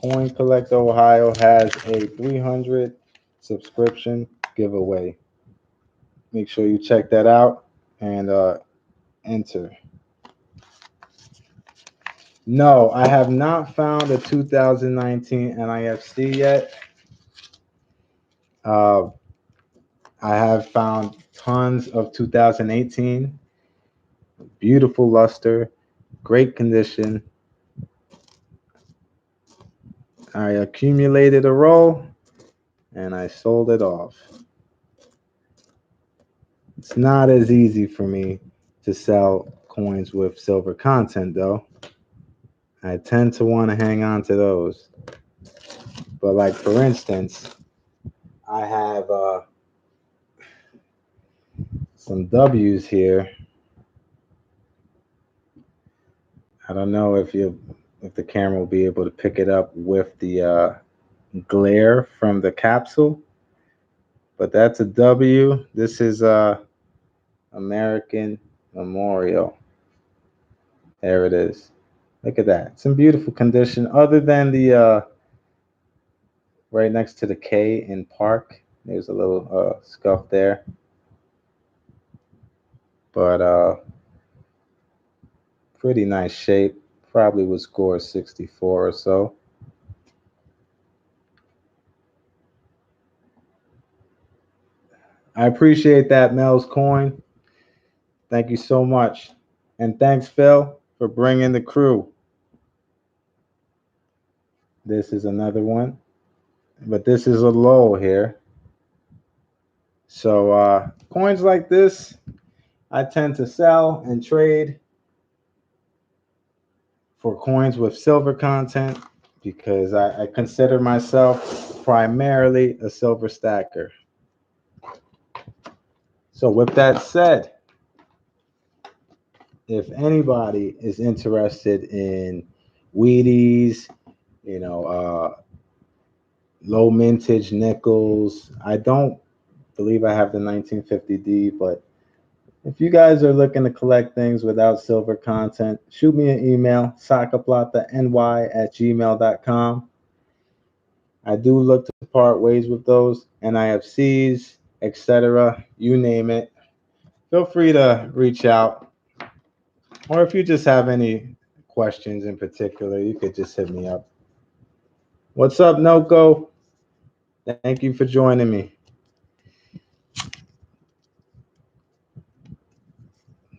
Coin Collector Ohio has a 300 subscription giveaway. Make sure you check that out and enter. No, I have not found a 2019 NIFC yet. I have found tons of 2018. Beautiful luster, great condition. I accumulated a roll and I sold it off. It's not as easy for me to sell coins with silver content, though. I tend to want to hang on to those. But like, for instance, I have some W's here. I don't know if the camera will be able to pick it up with the glare from the capsule, but that's a W. This is American Memorial. There it is. Look at that. It's in beautiful condition. Other than the right next to the K in Park, there's a little scuff there. But pretty nice shape. Probably would score 64 or so. I appreciate that, Mel's coin. Thank you so much. And thanks, Phil, for bringing the crew. This is another one, but this is a low here. So coins like this, I tend to sell and trade for coins with silver content because I consider myself primarily a silver stacker. So with that said, if anybody is interested in Wheaties, low mintage nickels, I don't believe I have the 1950D, but if you guys are looking to collect things without silver content, shoot me an email, SacaPlataNY@gmail.com. I do look to part ways with those, NIFCs, etc. You name it. Feel free to reach out. Or if you just have any questions in particular, you could just hit me up. What's up, Noko? Thank you for joining me.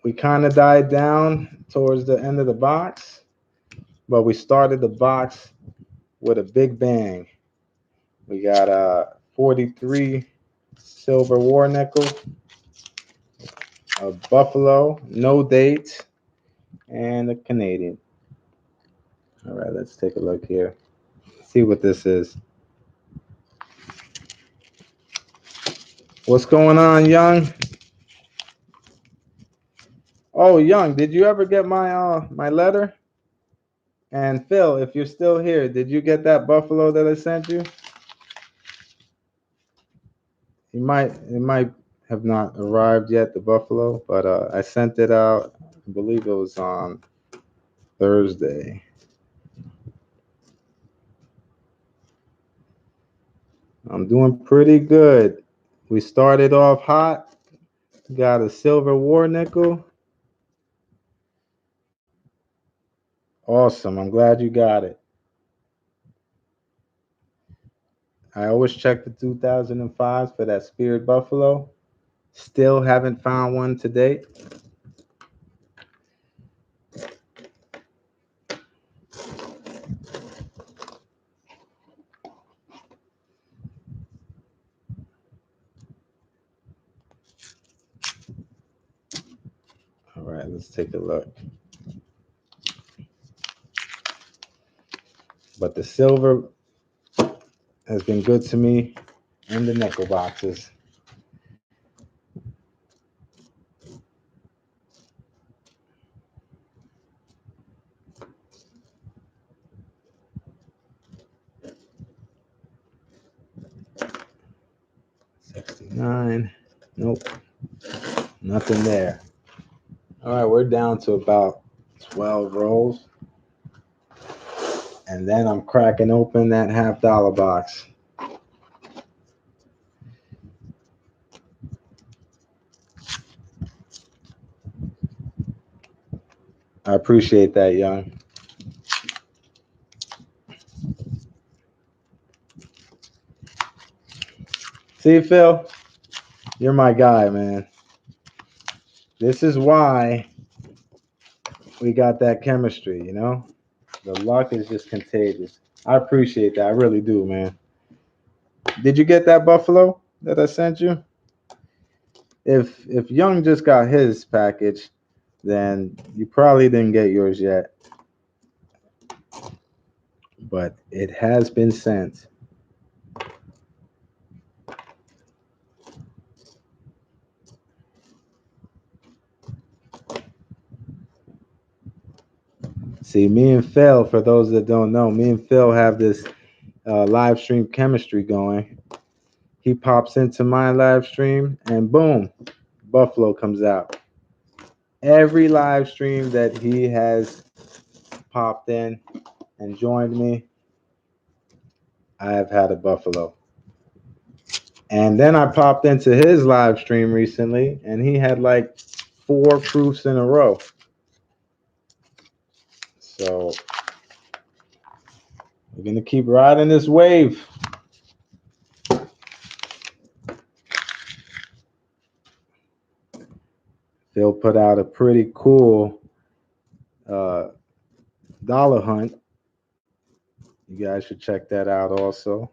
We kind of died down towards the end of the box, but we started the box with a big bang. We got a 43 silver war nickel, a buffalo, no date, and a Canadian. All right, let's take a look here. See what this is. What's going on, Young? Oh, Young, did you ever get my letter? And Phil, if you're still here, did you get that buffalo that I sent you? It might have not arrived yet, the buffalo, but I sent it out. I believe it was on Thursday. I'm doing pretty good. We started off hot. Got a silver war nickel. Awesome. I'm glad you got it. I always check the 2005s for that Spirit Buffalo. Still haven't found one to date. All right, let's take a look. But the silver has been good to me in the nickel boxes. $69. Nope. Nothing there. All right, we're down to about 12 rolls. And then I'm cracking open that $50 box. I appreciate that, Young. See, Phil, you're my guy, man. This is why we got that chemistry, you know? The luck is just contagious. I appreciate that. I really do, man. Did you get that buffalo that I sent you? If Young just got his package, then you probably didn't get yours yet. But it has been sent. See, me and Phil, for those that don't know, me and Phil have this live stream chemistry going. He pops into my live stream, and boom, Buffalo comes out. Every live stream that he has popped in and joined me, I have had a Buffalo. And then I popped into his live stream recently, and he had like 4 proofs in a row. So we're going to keep riding this wave. Phil put out a pretty cool dollar hunt. You guys should check that out also.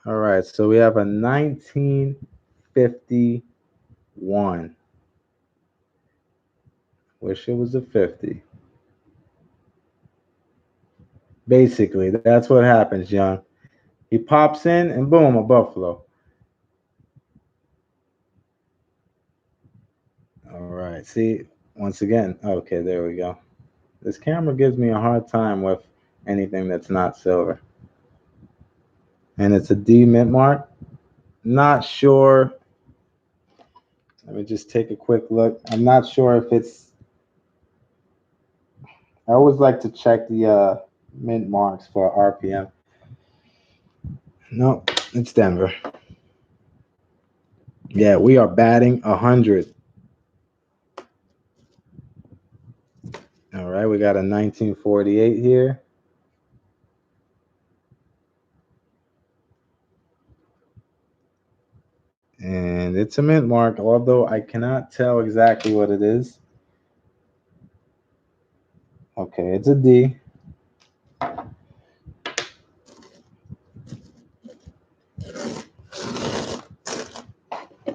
All right, so we have a 1951. Wish it was a 50. Basically, that's what happens, Young. He pops in and boom, a buffalo. All right, see, once again, okay, there we go. This camera gives me a hard time with anything that's not silver. And it's a D mint mark. Not sure. Let me just take a quick look. I'm not sure if it's. I always like to check the mint marks for RPM. No, it's Denver. Yeah, we are batting 100. All right, we got a 1948 here. And it's a mint mark, although I cannot tell exactly what it is. Okay, it's a D. All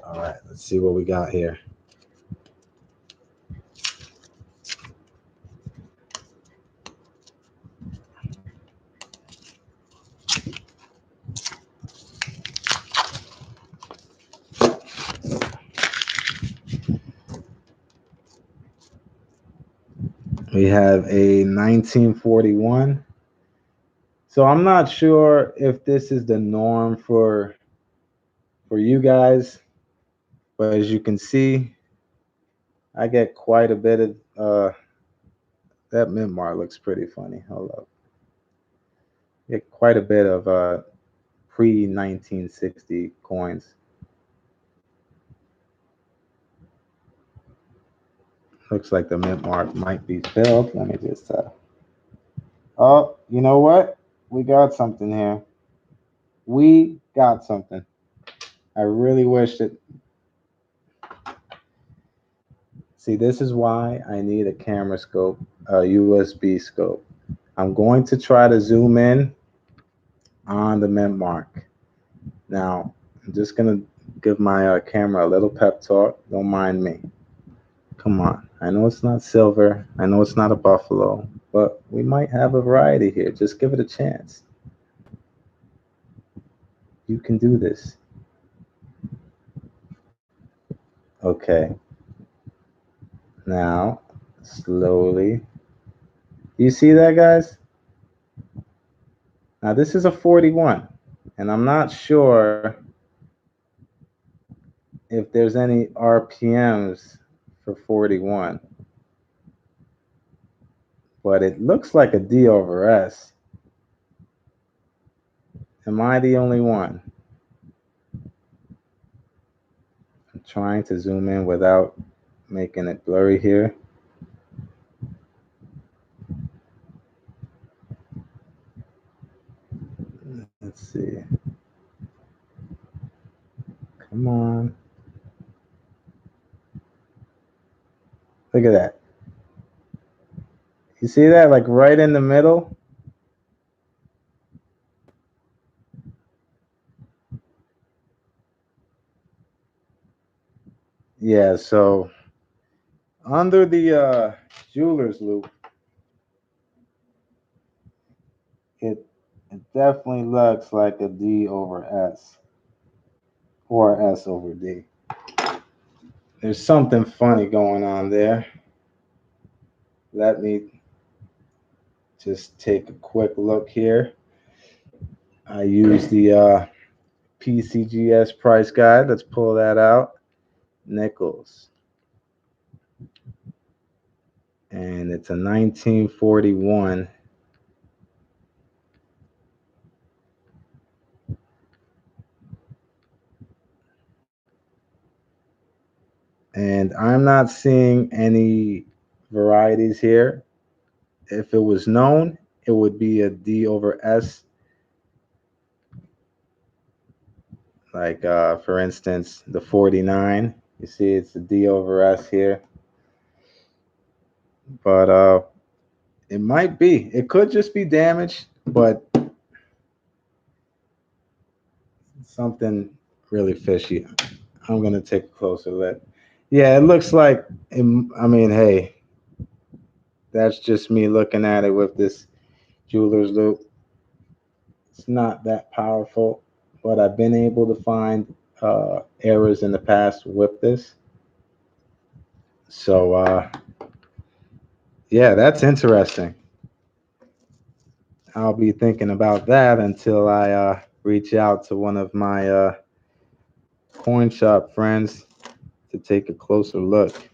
right, let's see what we got here. We have a 1941. So I'm not sure if this is the norm for you guys, but as you can see, I get quite a bit of that mint mark looks pretty funny. Hold up. Get quite a bit of pre 1960 coins. Looks like the mint mark might be filled. Let me just oh, you know what? We got something here. We got something. I really wish it. See, this is why I need a camera scope, a USB scope. I'm going to try to zoom in on the mint mark. Now, I'm just going to give my camera a little pep talk. Don't mind me. Come on. I know it's not silver. I know it's not a buffalo, but we might have a variety here. Just give it a chance. You can do this. Okay. Now, slowly. You see that, guys? Now, this is a 41, and I'm not sure if there's any RPMs for 41, but it looks like a D over S. Am I the only one? I'm trying to zoom in without making it blurry here. Let's see. Come on. Look at that. You see that? Like right in the middle? Yeah, so under the jeweler's loop, it definitely looks like a D over S or S over D. There's something funny going on there. Let me just take a quick look here. I use the PCGS price guide. Let's pull that out. Nickels. And it's a 1941. And I'm not seeing any varieties here. If it was known, it would be a D over S. Like, for instance, the 49. You see it's a D over S here. but it might be. It could just be damaged, but something really fishy. I'm gonna take a closer look. Yeah, it looks like. I mean, hey, that's just me looking at it with this jeweler's loop. It's not that powerful, but I've been able to find errors in the past with this. So yeah, that's interesting. I'll be thinking about that until I reach out to one of my coin shop friends to take a closer look.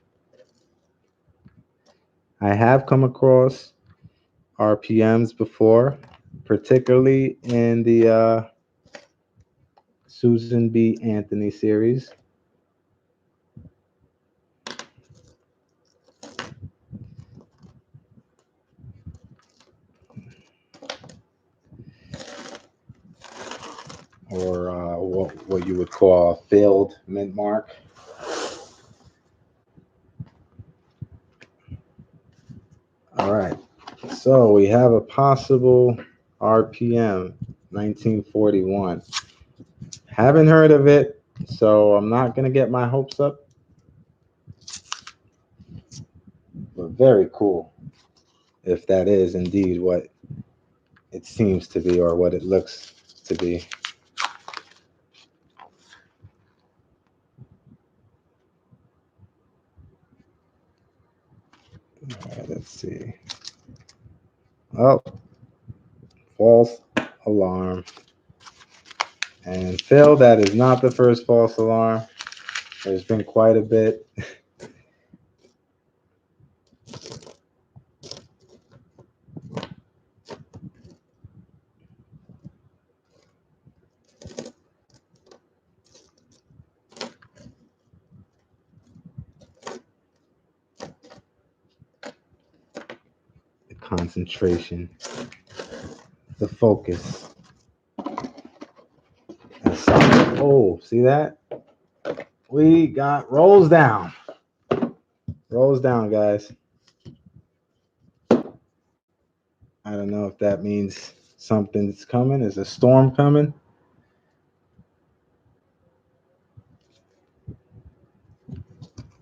I have come across RPMs before, particularly in the Susan B. Anthony series. Or what you would call a failed mint mark. All right, so we have a possible RPM 1941. Haven't heard of it, so I'm not going to get my hopes up, but very cool if that is indeed what it seems to be or what it looks to be. All right, let's see. Oh, false alarm. And Phil, that is not the first false alarm. There's been quite a bit. The concentration, the focus. Oh, see that? We got rolls down. Rolls down, guys. I don't know if that means something's coming. Is a storm coming?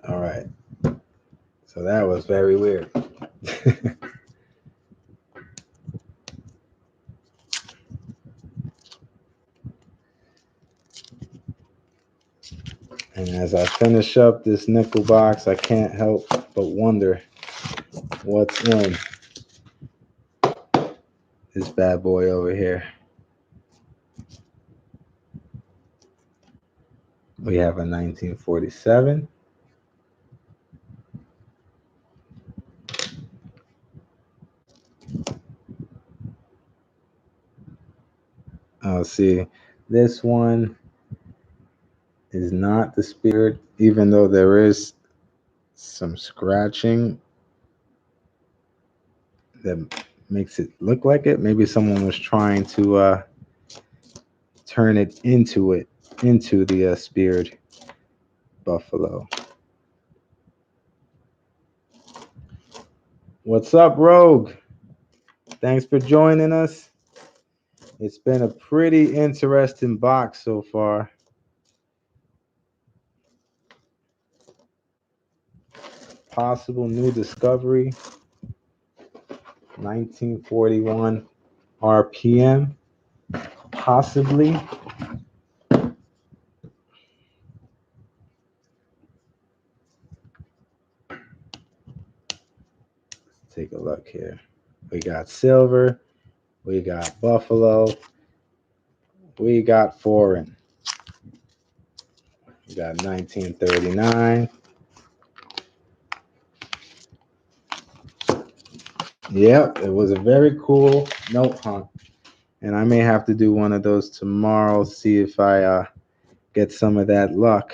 All right. So that was very weird. And as I finish up this nickel box, I can't help but wonder what's in this bad boy over here. We have a 1947. Oh, see, this one is not the spirit, even though there is some scratching that makes it look like it. Maybe someone was trying to turn it into the spirit buffalo. What's up, Rogue? Thanks for joining us. It's been a pretty interesting box so far. Possible new discovery. 1941 RPM. Possibly. Let's take a look here. We got silver. We got buffalo. We got foreign. We got 1939. Yep, it was a very cool note hunt. And I may have to do one of those tomorrow, see if I get some of that luck.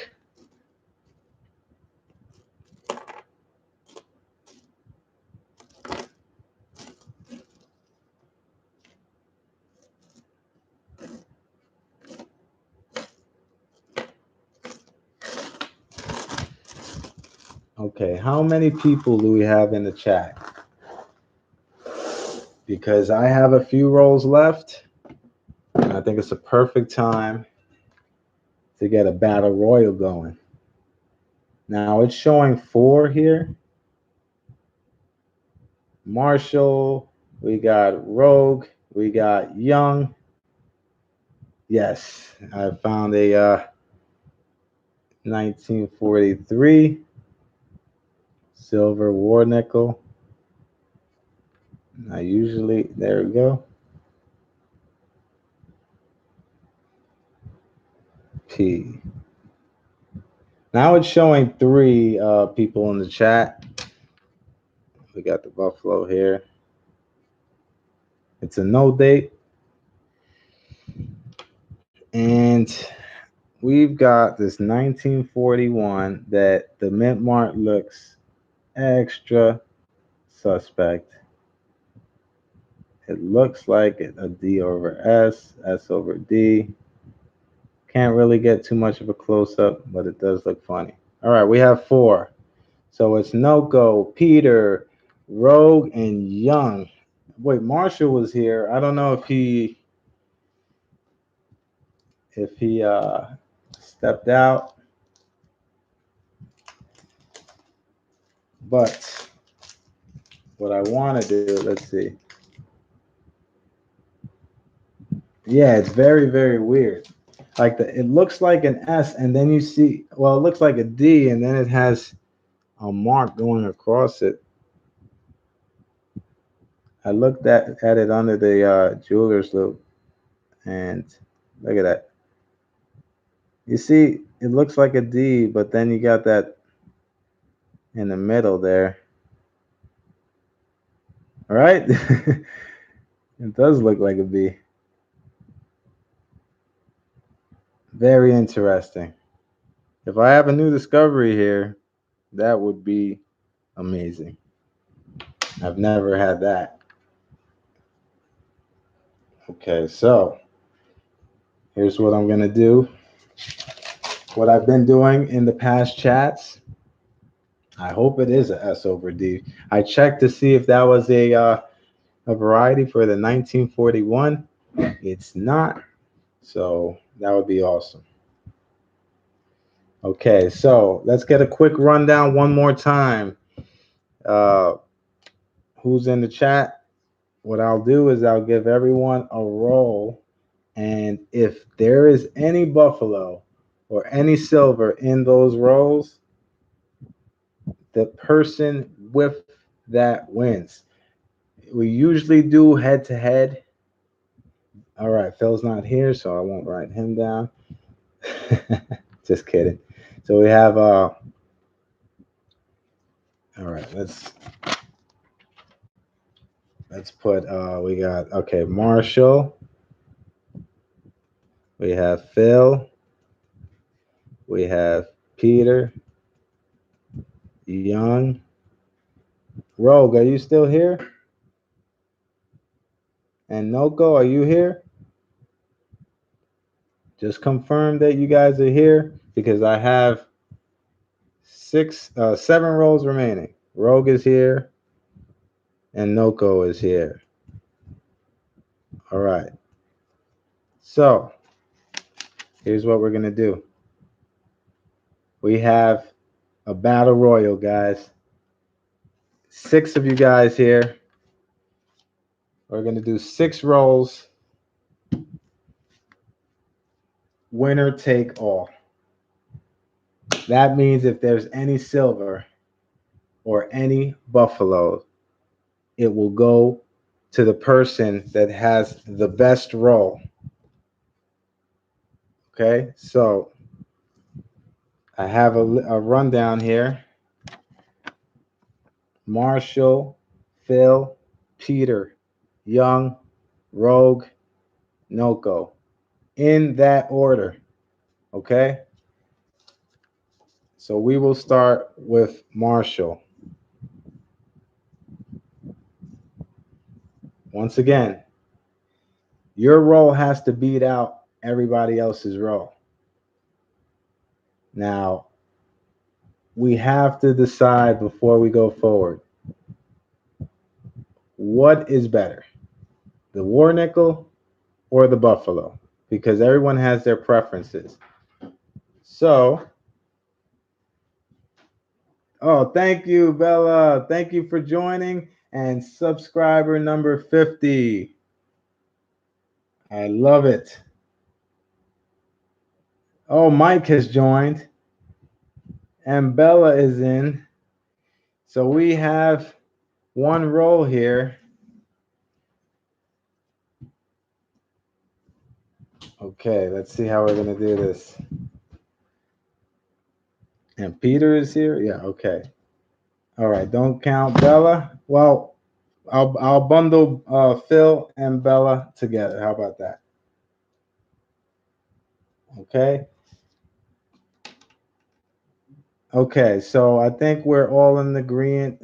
Okay, how many people do we have in the chat? Because I have a few rolls left, and I think it's a perfect time to get a battle royal going. Now it's showing 4 here. Marshall, we got Rogue, we got Young. Yes, I found a 1943 silver war nickel. I usually, there we go. P. Now it's showing 3 people in the chat. We got the Buffalo here. It's a no date. And we've got this 1941 that the mint mark looks extra suspect. It looks like a D over S, S over D. Can't really get too much of a close-up, but it does look funny. All right, we have 4. So it's Noko, Peter, Rogue, and Young. Wait, Marshall was here. I don't know if he stepped out. But what I want to do, let's see. Yeah, it's very, very weird. Like it looks like an S, and then you see, well, it looks like a D, and then it has a mark going across it. I looked at it under the jeweler's loop, and look at that. You see, it looks like a D, but then you got that in the middle there. All right? It does look like a B. Very interesting. If I have a new discovery here, that would be amazing. I've never had that. Okay, so here's what I'm going to do. What I've been doing in the past chats, I hope it is a S over D. I checked to see if that was a variety for the 1941. It's not, so that would be awesome. Okay, so let's get a quick rundown one more time. Who's in the chat? What I'll do is I'll give everyone a roll, and if there is any buffalo or any silver in those rolls, the person with that wins. We usually do head to head. All right, Phil's not here, so I won't write him down. Just kidding. So we have all right, let's put we got okay, Marshall, we have Phil, we have Peter, Young, Rogue, are you still here? And Noko, are you here? Just confirm that you guys are here because I have 7 rows remaining. Rogue is here and Noko is here. All right. So here's what we're gonna do. We have a battle royal, guys. 6 of you guys here. We're gonna do 6 rolls. Winner take all. That means if there's any silver or any buffalo, it will go to the person that has the best roll. Okay, so I have a rundown here. Marshall, Phil, Peter, Young, Rogue, Noko. In that order. Okay? So we will start with Marshall. Once again, your roll has to beat out everybody else's roll. Now, we have to decide before we go forward. What is better, the war nickel or the buffalo? Because everyone has their preferences. So, oh, thank you, Bella. Thank you for joining. And subscriber number 50. I love it. Oh, Mike has joined. And Bella is in. So we have one roll here. Okay, let's see how we're going to do this. And Peter is here? Yeah, okay. All right, don't count Bella. Well, I'll bundle Phil and Bella together. How about that? Okay. Okay, so I think we're all in agreement.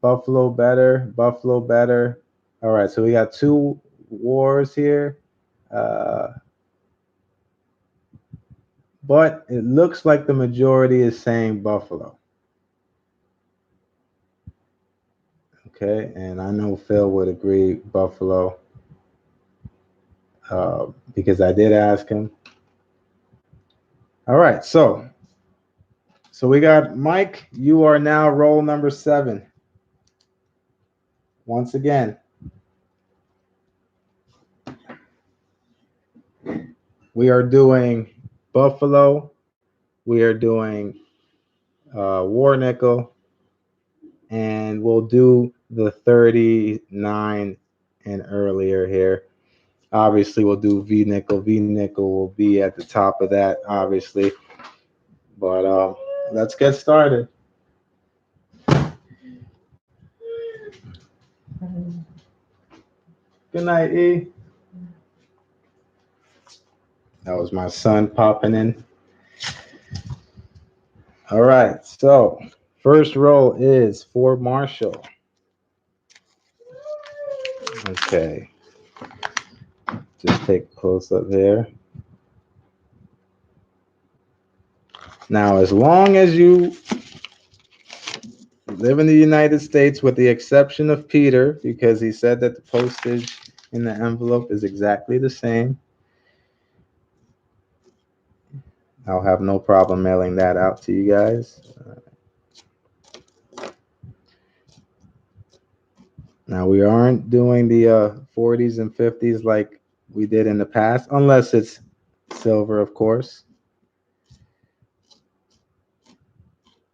Buffalo better, Buffalo better. All right, so we got two wars here. But it looks like the majority is saying Buffalo. Okay, and I know Phil would agree Buffalo because I did ask him. All right, so we got Mike. You are now roll number 7. Once again, we are doing Buffalo. We are doing war nickel, and we'll do the 39 and earlier here. Obviously, we'll do V nickel. V nickel will be at the top of that, obviously. But let's get started. Good night, E. That was my son popping in. All right, so first roll is for Marshall. Okay. Just take a close up here. Now, as long as you live in the United States, with the exception of Peter, because he said that the postage in the envelope is exactly the same, I'll have no problem mailing that out to you guys. Now, we aren't doing the 40s and 50s like we did in the past, unless it's silver, of course.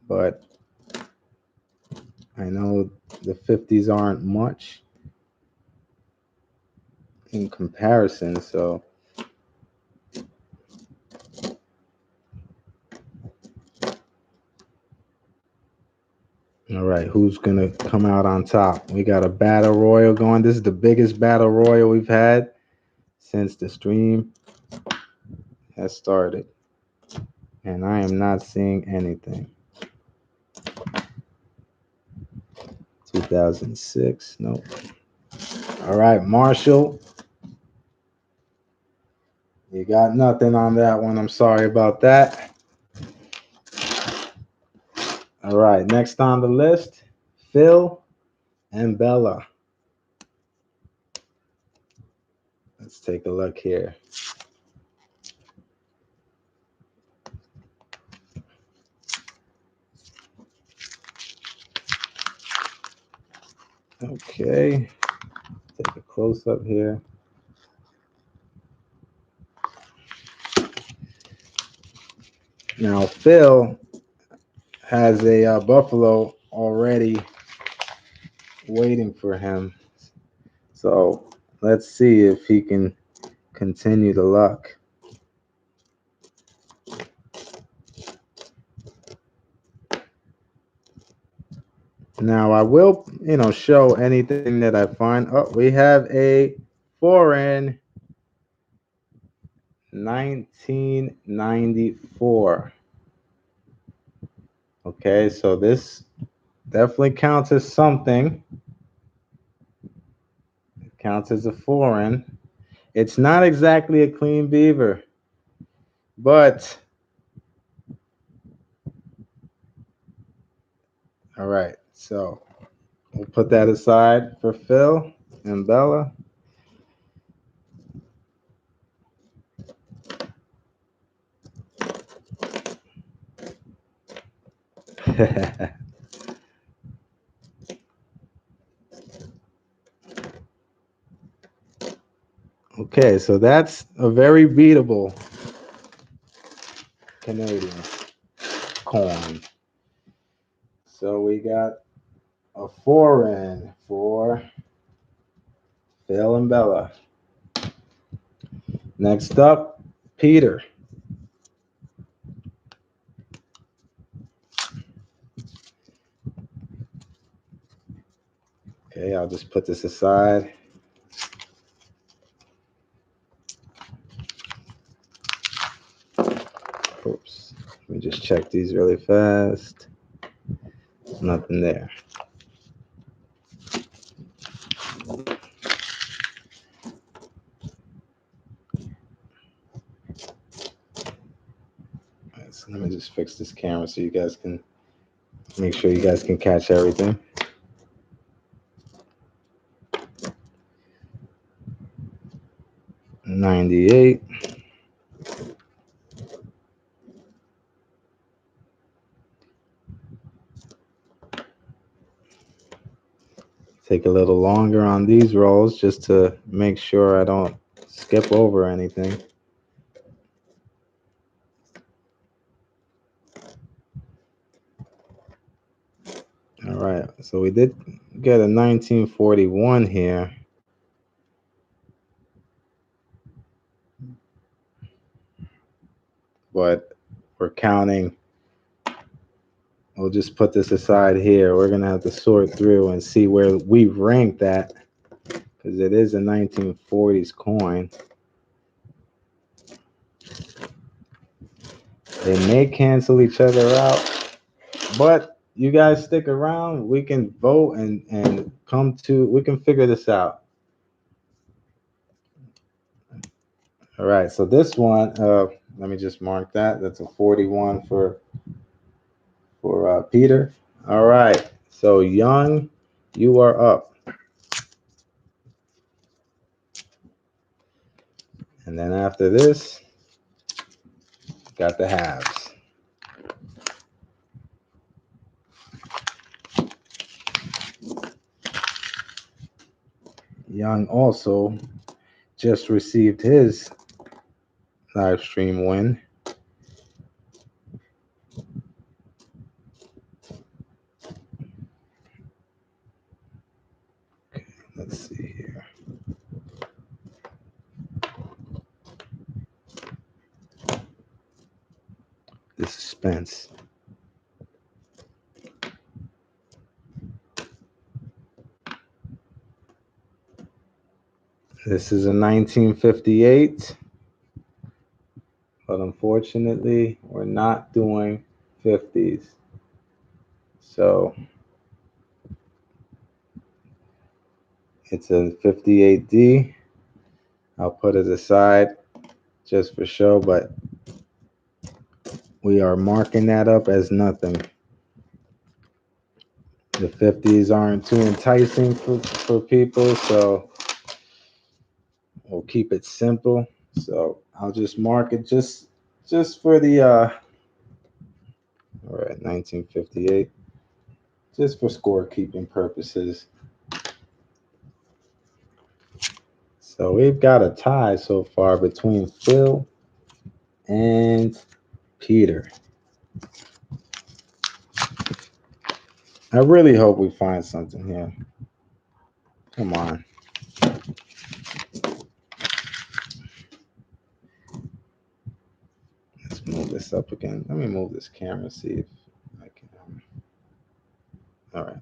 But I know the 50s aren't much in comparison, so all right, who's gonna come out on top? We got a battle royal going. This is the biggest battle royal we've had since the stream has started, and I am not seeing anything. 2006, nope. All right, Marshall, you got nothing on that one. I'm sorry about that. All right, next on the list, Phil and Bella. Let's take a look here. Okay, take a close up here. Now, Phil has a buffalo already waiting for him. So let's see if he can continue the luck. Now I will, show anything that I find. Oh, we have a foreign 1994. Okay, so this definitely counts as something. It counts as a foreign. It's not exactly a clean beaver, but All right, so we'll put that aside for Phil and Bella. Okay, so that's a very beatable Canadian coin. So we got a foreign for Phil and Bella. Next up, Peter. Okay, I'll just put this aside. Oops. Let me just check these really fast. Nothing there. Right, so let me just fix this camera so you guys can make sure you guys can catch everything. $98. Take a little longer on these rolls just to make sure I don't skip over anything. All right, so we did get a 1941 here. But we're counting. We'll just put this aside here. We're going to have to sort through and see where we rank that, because it is a 1940s coin. They may cancel each other out, but you guys stick around. We can vote and we can figure this out. All right, so this one, let me just mark that. That's a 41 for Peter. All right, so Young, you are up. And then after this, got the halves. Young also just received his live stream win. Okay, let's see here. The suspense. This is a 1958, but unfortunately, we're not doing 50s. So it's a 58D. I'll put it aside just for show, but we are marking that up as nothing. The 50s aren't too enticing for people, so we'll keep it simple. So I'll just mark it just for the all right, 1958, just for scorekeeping purposes. So we've got a tie so far between Phil and Peter. I really hope we find something here. Come on. Let's move this up again. Let me move this camera, see if I can. All right.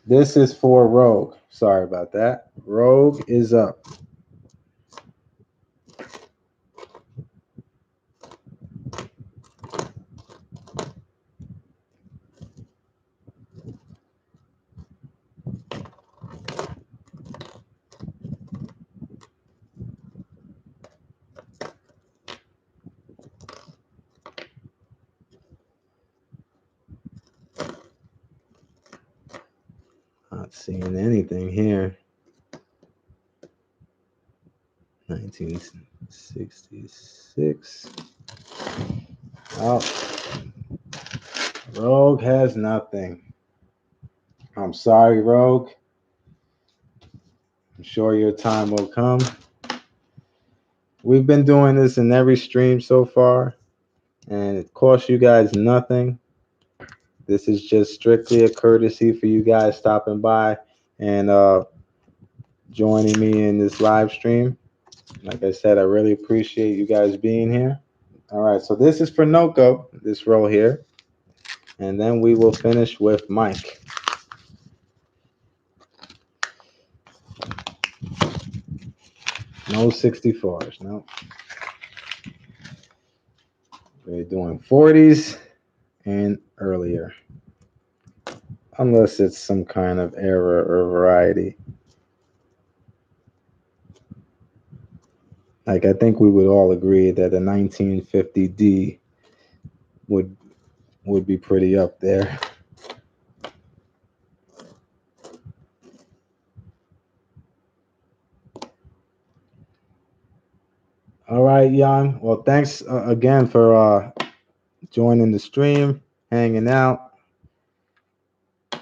This is for Rogue. Sorry about that. Rogue is up. Not seeing anything here. 1966. Oh, Rogue has nothing. I'm sorry, Rogue. I'm sure your time will come. We've been doing this in every stream so far, and it costs you guys nothing. This is just strictly a courtesy for you guys stopping by and joining me in this live stream. Like I said, I really appreciate you guys being here. All right, so this is for Noko, this row here. And then we will finish with Mike. No 64s, no. We're doing 40s and earlier. Unless it's some kind of error or variety. Like, I think we would all agree that a 1950D would be pretty up there. All right, Young. Well, thanks again for joining the stream, hanging out.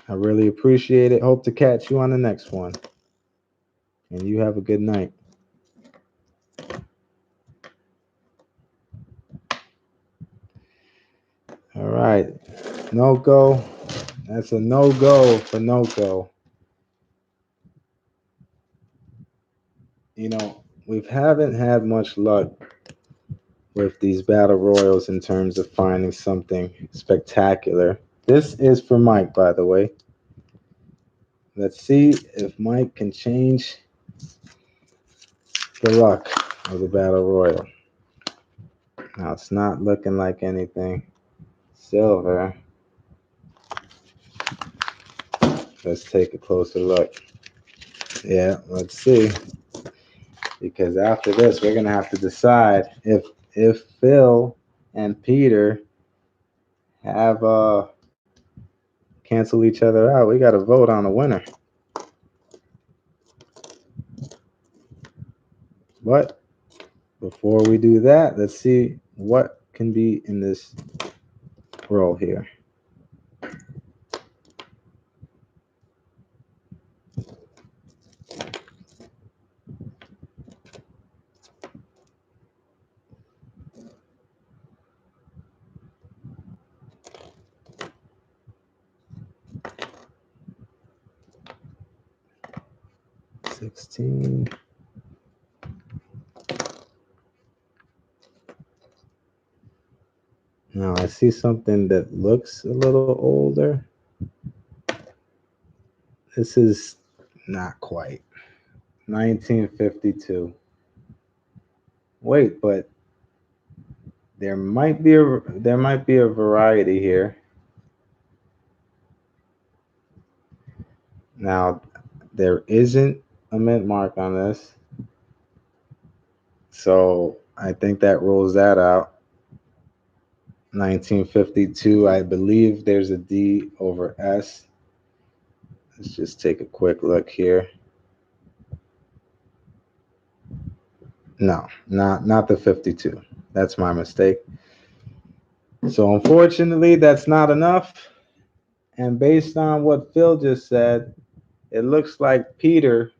I really appreciate it. Hope to catch you on the next one. And you have a good night. All right. No go. That's a no go for Noko. You know, we haven't had much luck with these battle royals in terms of finding something spectacular. This is for Mike, by the way. Let's see if Mike can change the luck of the battle royal. Now, it's not looking like anything silver. Let's take a closer look. Yeah, let's see. Because after this, we're going to have to decide if Phil and Peter have cancel each other out. We got to vote on a winner. But before we do that, let's see what can be in this roll here. $16. Now I see something that looks a little older. This is not quite. 1952. Wait, but there might be a variety here. Now, there isn't a mint mark on this, so I think that rules that out. 1952, I believe there's a D over S. Let's just take a quick look here. No, not the 52. That's my mistake. So unfortunately, that's not enough. And based on what Phil just said, it looks like Peter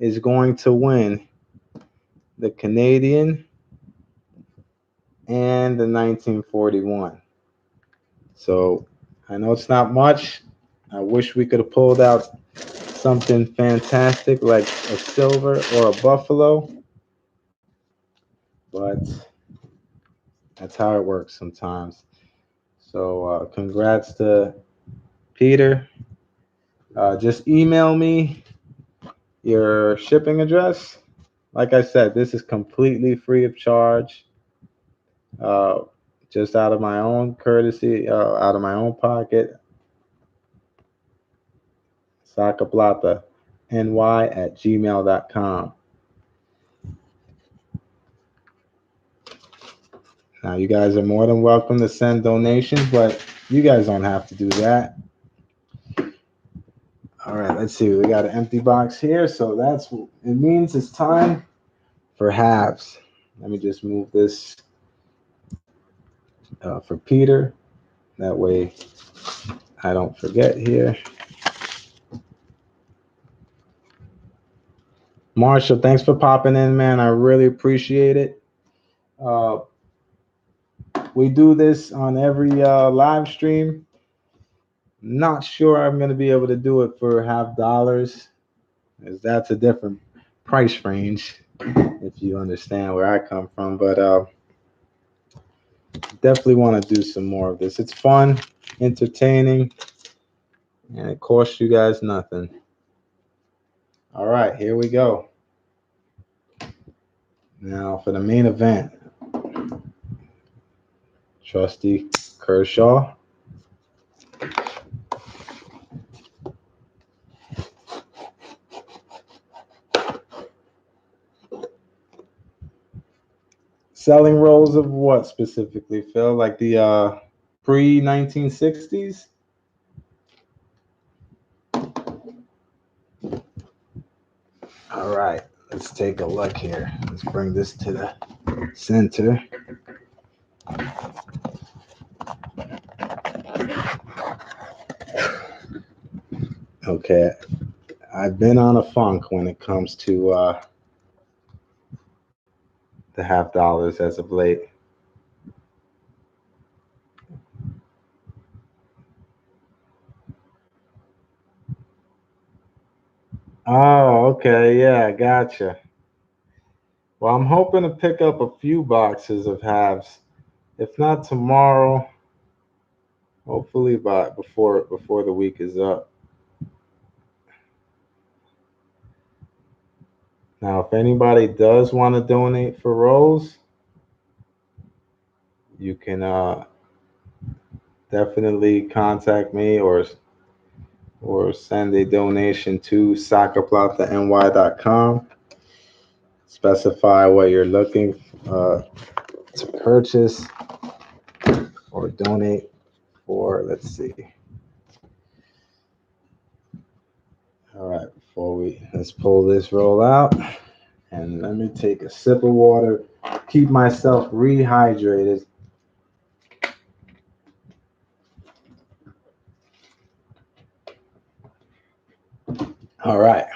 is going to win the Canadian and the 1941. So I know it's not much. I wish we could have pulled out something fantastic like a silver or a buffalo, but that's how it works sometimes. So congrats to Peter. Just email me your shipping address. Like I said, this is completely free of charge. Just out of my own courtesy, out of my own pocket. SacaPlataNY@gmail.com. Now, you guys are more than welcome to send donations, but you guys don't have to do that. All right, let's see. We got an empty box here, so it means it's time for halves. Let me just move this for Peter. That way I don't forget here. Marshall, thanks for popping in, man. I really appreciate it. We do this on every live stream. Not sure I'm going to be able to do it for $50, as that's a different price range, if you understand where I come from. But definitely want to do some more of this. It's fun, entertaining, and it costs you guys nothing. All right, here we go. Now for the main event. Trusty Kershaw. Selling rolls of what specifically, Phil? Like the pre-1960s? All right, let's take a look here. Let's bring this to the center. Okay, I've been on a funk when it comes to the $50 as of late. Oh, okay, yeah, gotcha. Well, I'm hoping to pick up a few boxes of halves. If not tomorrow, hopefully before the week is up. Now, if anybody does want to donate for rolls, you can definitely contact me or send a donation to SacaPlataNY.com. Specify what you're looking to purchase or donate for. Let's see. All right, let's pull this roll out, and let me take a sip of water, keep myself rehydrated. All right.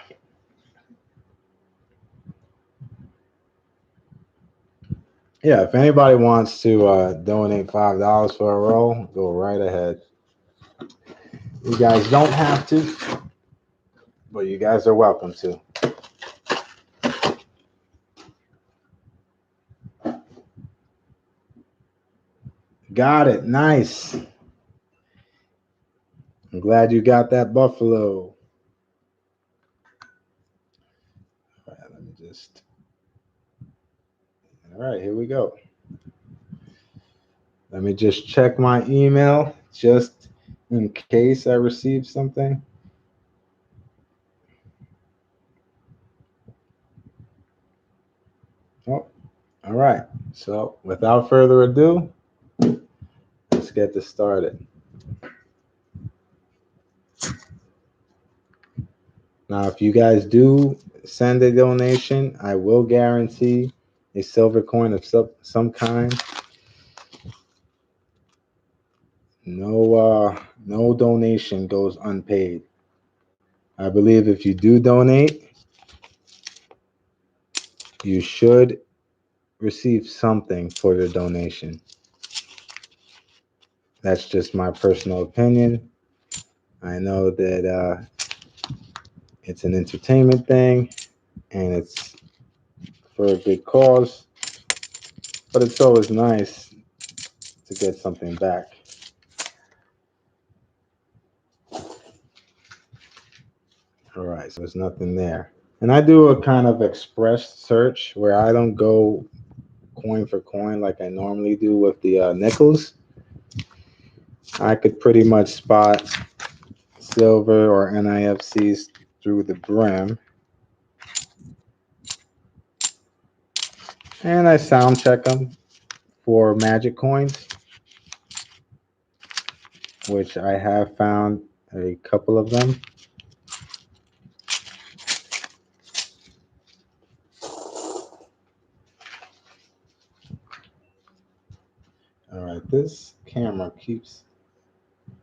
Yeah, if anybody wants to donate $5 for a roll, go right ahead. You guys don't have to, but you guys are welcome to. Got it. Nice. I'm glad you got that buffalo. All right, let me just. All right, here we go. Let me just check my email just in case I received something. Oh, all right. So without further ado, let's get this started. Now, if you guys do send a donation, I will guarantee a silver coin of some kind. No donation goes unpaid. I believe if you do donate, you should receive something for your donation. That's just my personal opinion. I know that it's an entertainment thing and it's for a good cause, but it's always nice to get something back. All right, so there's nothing there. And I do a kind of express search where I don't go coin for coin like I normally do with the nickels. I could pretty much spot silver or NIFCs through the brim. And I sound check them for magic coins, which I have found a couple of them. this camera keeps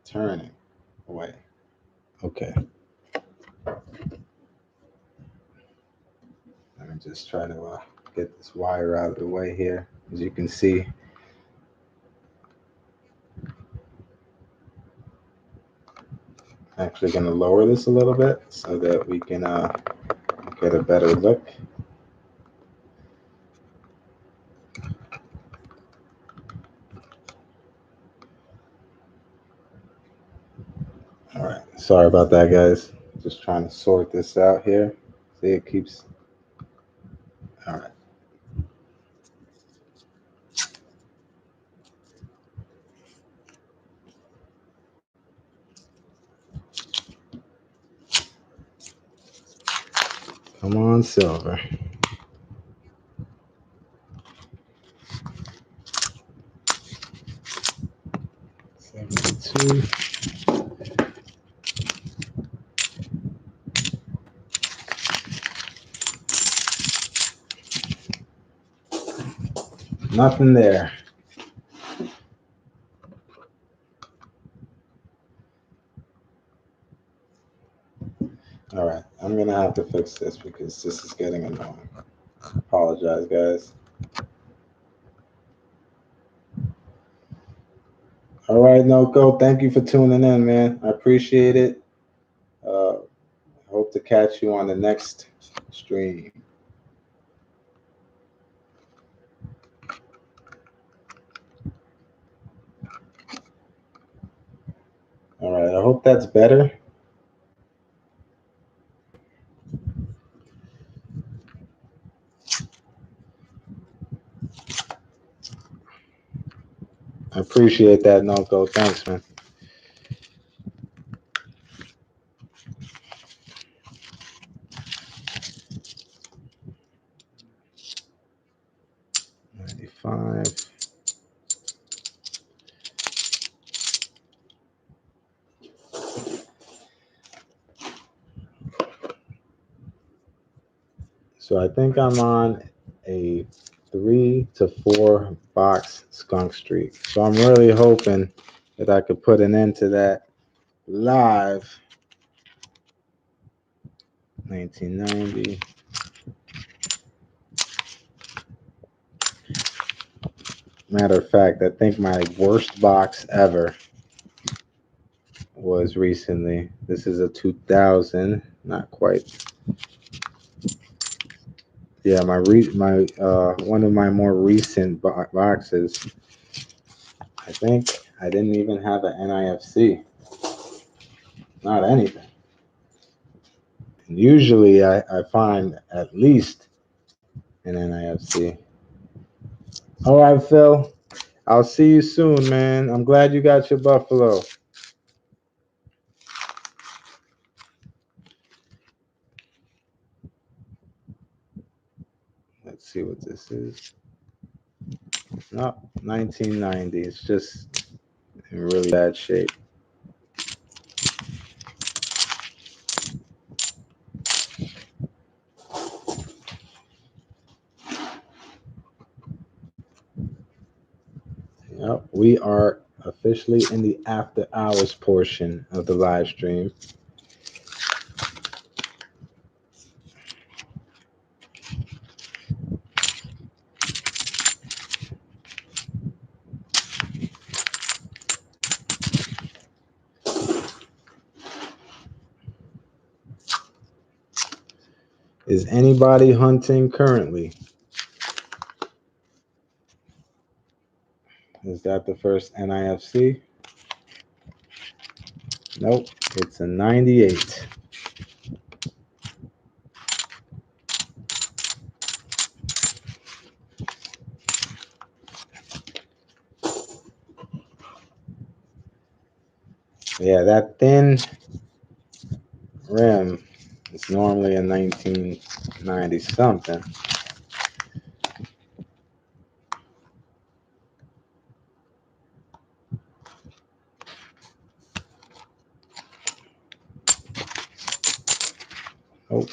turning away. Okay. Let me just try to get this wire out of the way here. As you can see, I'm actually going to lower this a little bit so that we can get a better look. All right, sorry about that, guys. Just trying to sort this out here. See, it keeps. All right. Come on, silver. $72. Nothing there. All right, I'm gonna have to fix this because this is getting annoying. Apologize, guys. All right, Noko, thank you for tuning in, man. I appreciate it. Hope to catch you on the next stream. All right, I hope that's better. I appreciate that, Noko. Thanks, man. $95. So I think I'm on a 3 to 4 box skunk streak. So I'm really hoping that I could put an end to that live. 1990. Matter of fact, I think my worst box ever was recently. This is a 2000, not quite. Yeah, my one of my more recent boxes. I think I didn't even have an NIFC. Not anything. And usually I find at least an NIFC. All right, Phil. I'll see you soon, man. I'm glad you got your Buffalo. Let's see what this is. No, 1990. It's just in really bad shape. Yep, we are officially in the after hours portion of the live stream. Is anybody hunting currently? Is that the first NIFC? Nope, it's a 98. Yeah, that thin rim is normally a 1990 something. Nope.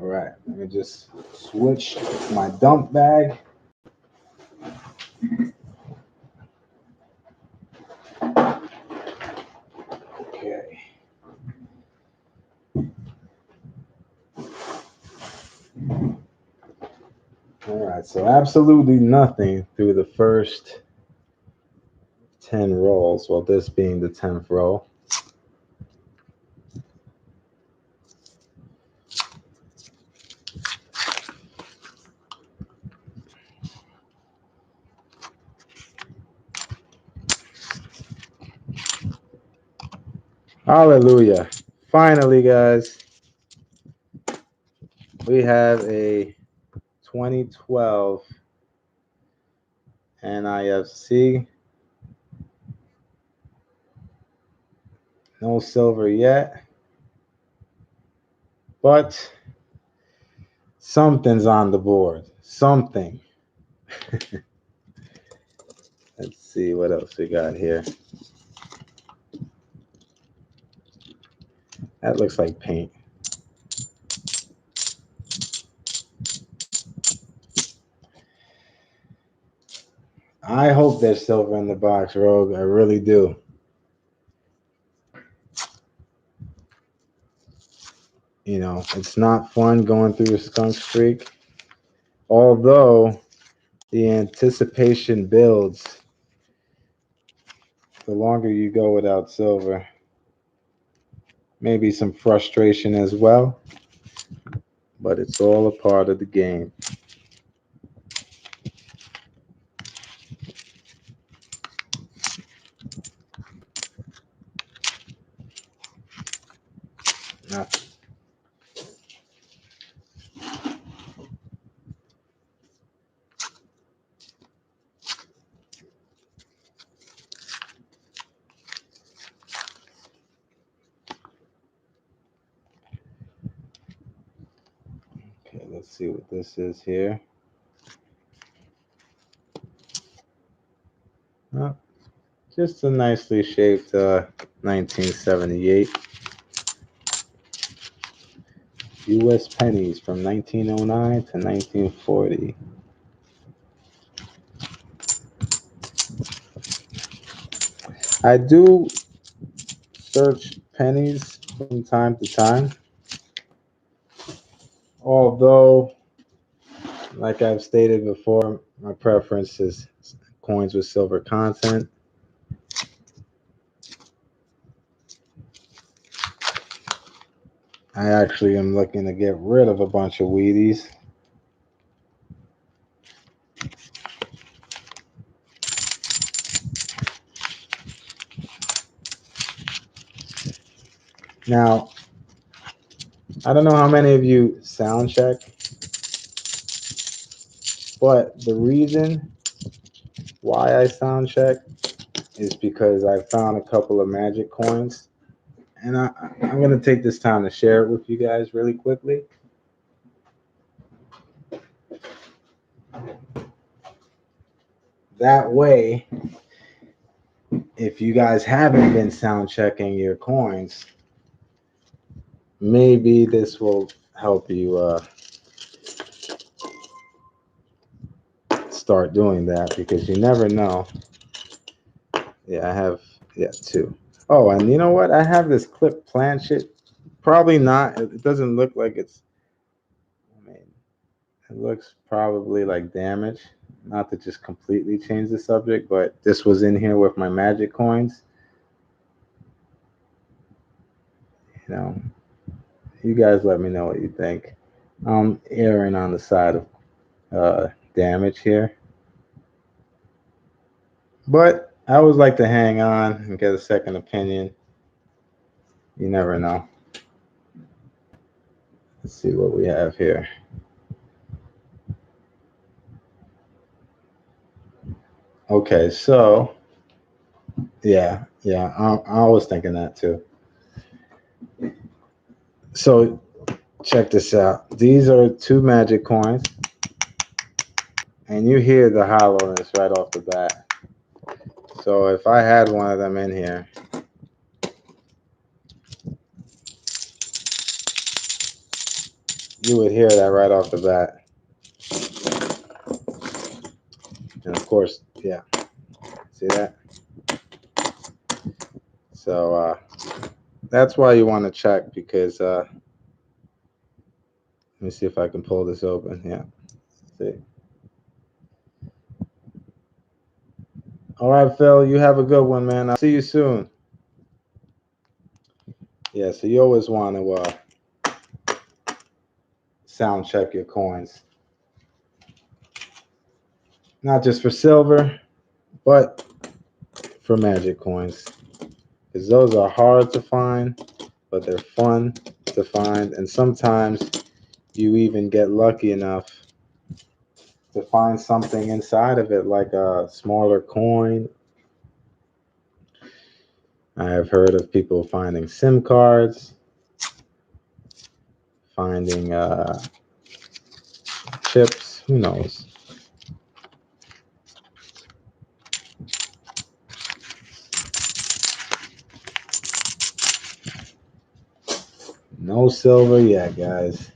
All right, let me just switch my dump bag. Okay. All right, so absolutely nothing through the first 10 rolls. Well, this being the 10th roll. Hallelujah. Finally, guys, we have a 2012 NIFC. No silver yet, but something's on the board. Something. Let's see what else we got here. That looks like paint. I hope there's silver in the box, Rogue. I really do. You know, it's not fun going through a skunk streak. Although the anticipation builds the longer you go without silver. Maybe some frustration as well, but it's all a part of the game. Nothing. Okay, let's see what this is here. Oh, just a nicely shaped 1978 U.S. pennies from 1909 to 1940. I do search pennies from time to time, although, like I've stated before, my preference is coins with silver content. I actually am looking to get rid of a bunch of Wheaties. Now, I don't know how many of you sound check, but the reason why I sound check is because I found a couple of magic coins, and I'm going to take this time to share it with you guys really quickly. That way, if you guys haven't been sound checking your coins, maybe this will help you start doing that, because you never know. Yeah, I have, yeah, two. Oh, and you know what? I have this clip planchette. Probably not. It doesn't look like it's, I mean, it looks probably like damage. Not to just completely change the subject, but this was in here with my magic coins. You know, you guys let me know what you think. I'm erring on the side of damage here. But I always like to hang on and get a second opinion. You never know. Let's see what we have here. Okay, so yeah, I was thinking that too. So check this out. These are two magic coins, and you hear the hollowness right off the bat. So if I had one of them in here, you would hear that right off the bat. And of course, yeah, see that? So that's why you want to check, because let me see if I can pull this open. Yeah, see. All right, Phil, you have a good one, man. I'll see you soon. Yeah, so you always want to sound check your coins. Not just for silver, but for magic coins. Because those are hard to find, but they're fun to find. And sometimes you even get lucky enough to find something inside of it, like a smaller coin. I have heard of people finding SIM cards, finding chips, who knows. No silver yet, guys.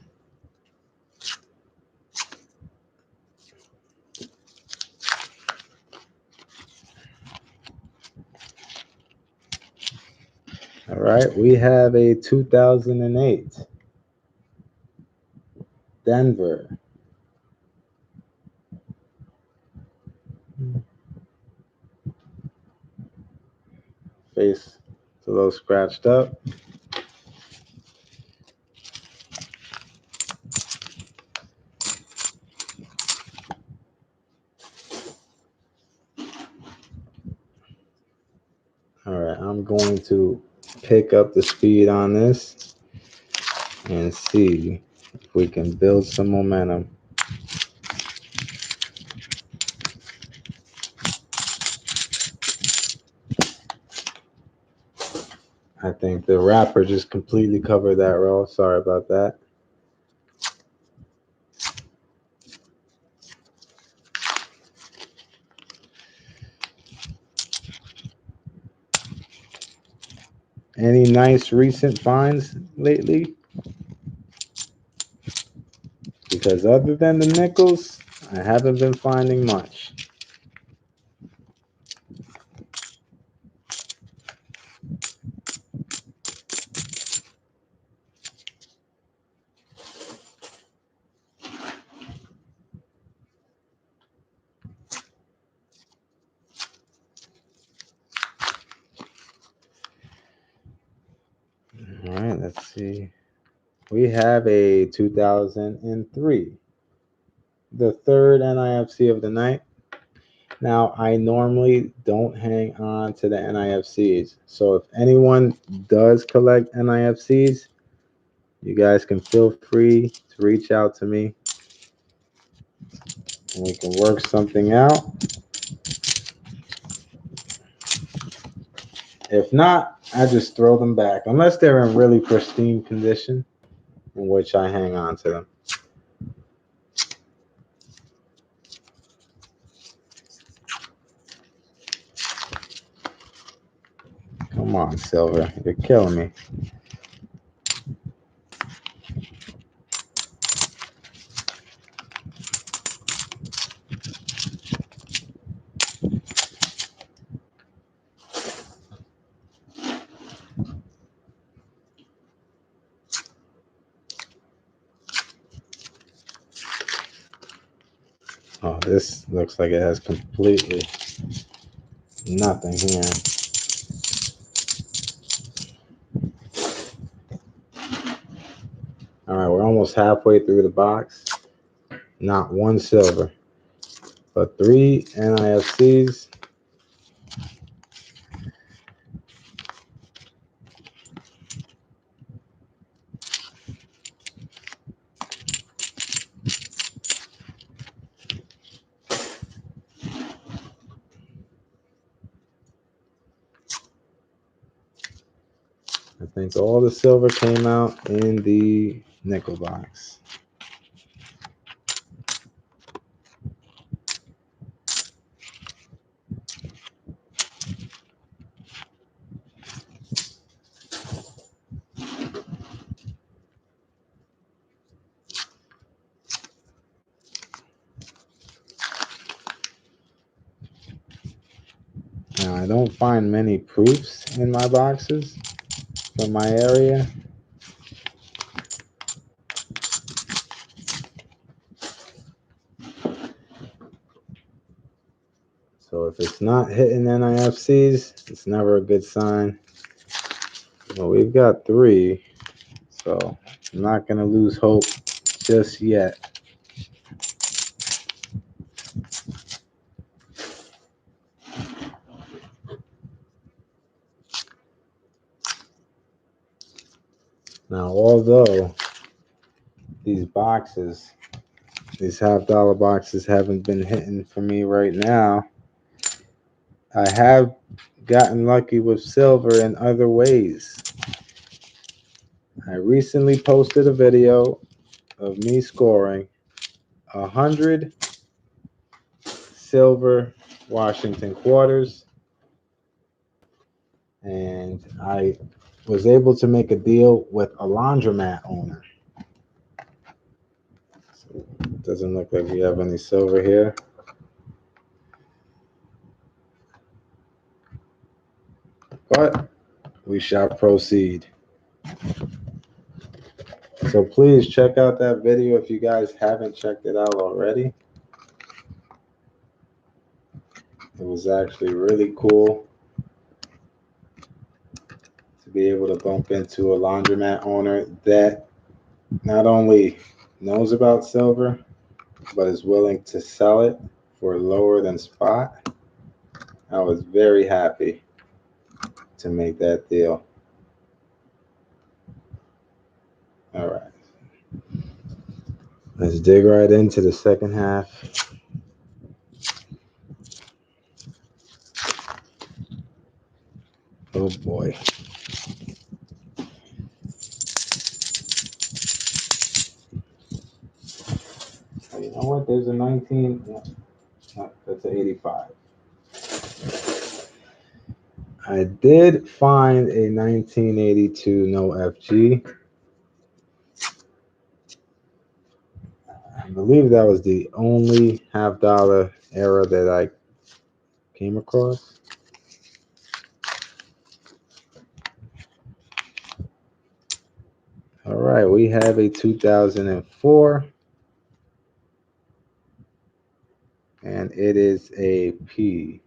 All right, we have a 2008 Denver. Face a little scratched up. All right, I'm going to pick up the speed on this and see if we can build some momentum. I think the wrapper just completely covered that row. Sorry about that. Any nice recent finds lately? Because other than the nickels, I haven't been finding much. All right, let's see. We have a 2003, the third NIFC of the night. Now, I normally don't hang on to the NIFCs. So if anyone does collect NIFCs, you guys can feel free to reach out to me and we can work something out. If not, I just throw them back, unless they're in really pristine condition, in which I hang on to them. Come on, silver. You're killing me. Oh, this looks like it has completely nothing here. All right, we're almost halfway through the box. Not one silver, but 3 NIFCs. I think all the silver came out in the nickel box. Now, I don't find many proofs in my boxes from my area. So if it's not hitting NIFCs, it's never a good sign. Well, we've got 3, so I'm not going to lose hope just yet. Now, although these boxes, these $half boxes haven't been hitting for me right now, I have gotten lucky with silver in other ways. I recently posted a video of me scoring 100 silver Washington quarters, and I was able to make a deal with a laundromat owner. So it doesn't look like we have any silver here. But we shall proceed. So please check out that video if you guys haven't checked it out already. It was actually really cool to be able to bump into a laundromat owner that not only knows about silver, but is willing to sell it for lower than spot. I was very happy to make that deal. All right. Let's dig right into the second half. Oh boy. You know what? There's a 19. No, that's an 85. I did find a 1982 no FG. I believe that was the only $half error that I came across. All right, we have a 2004, and it is a P.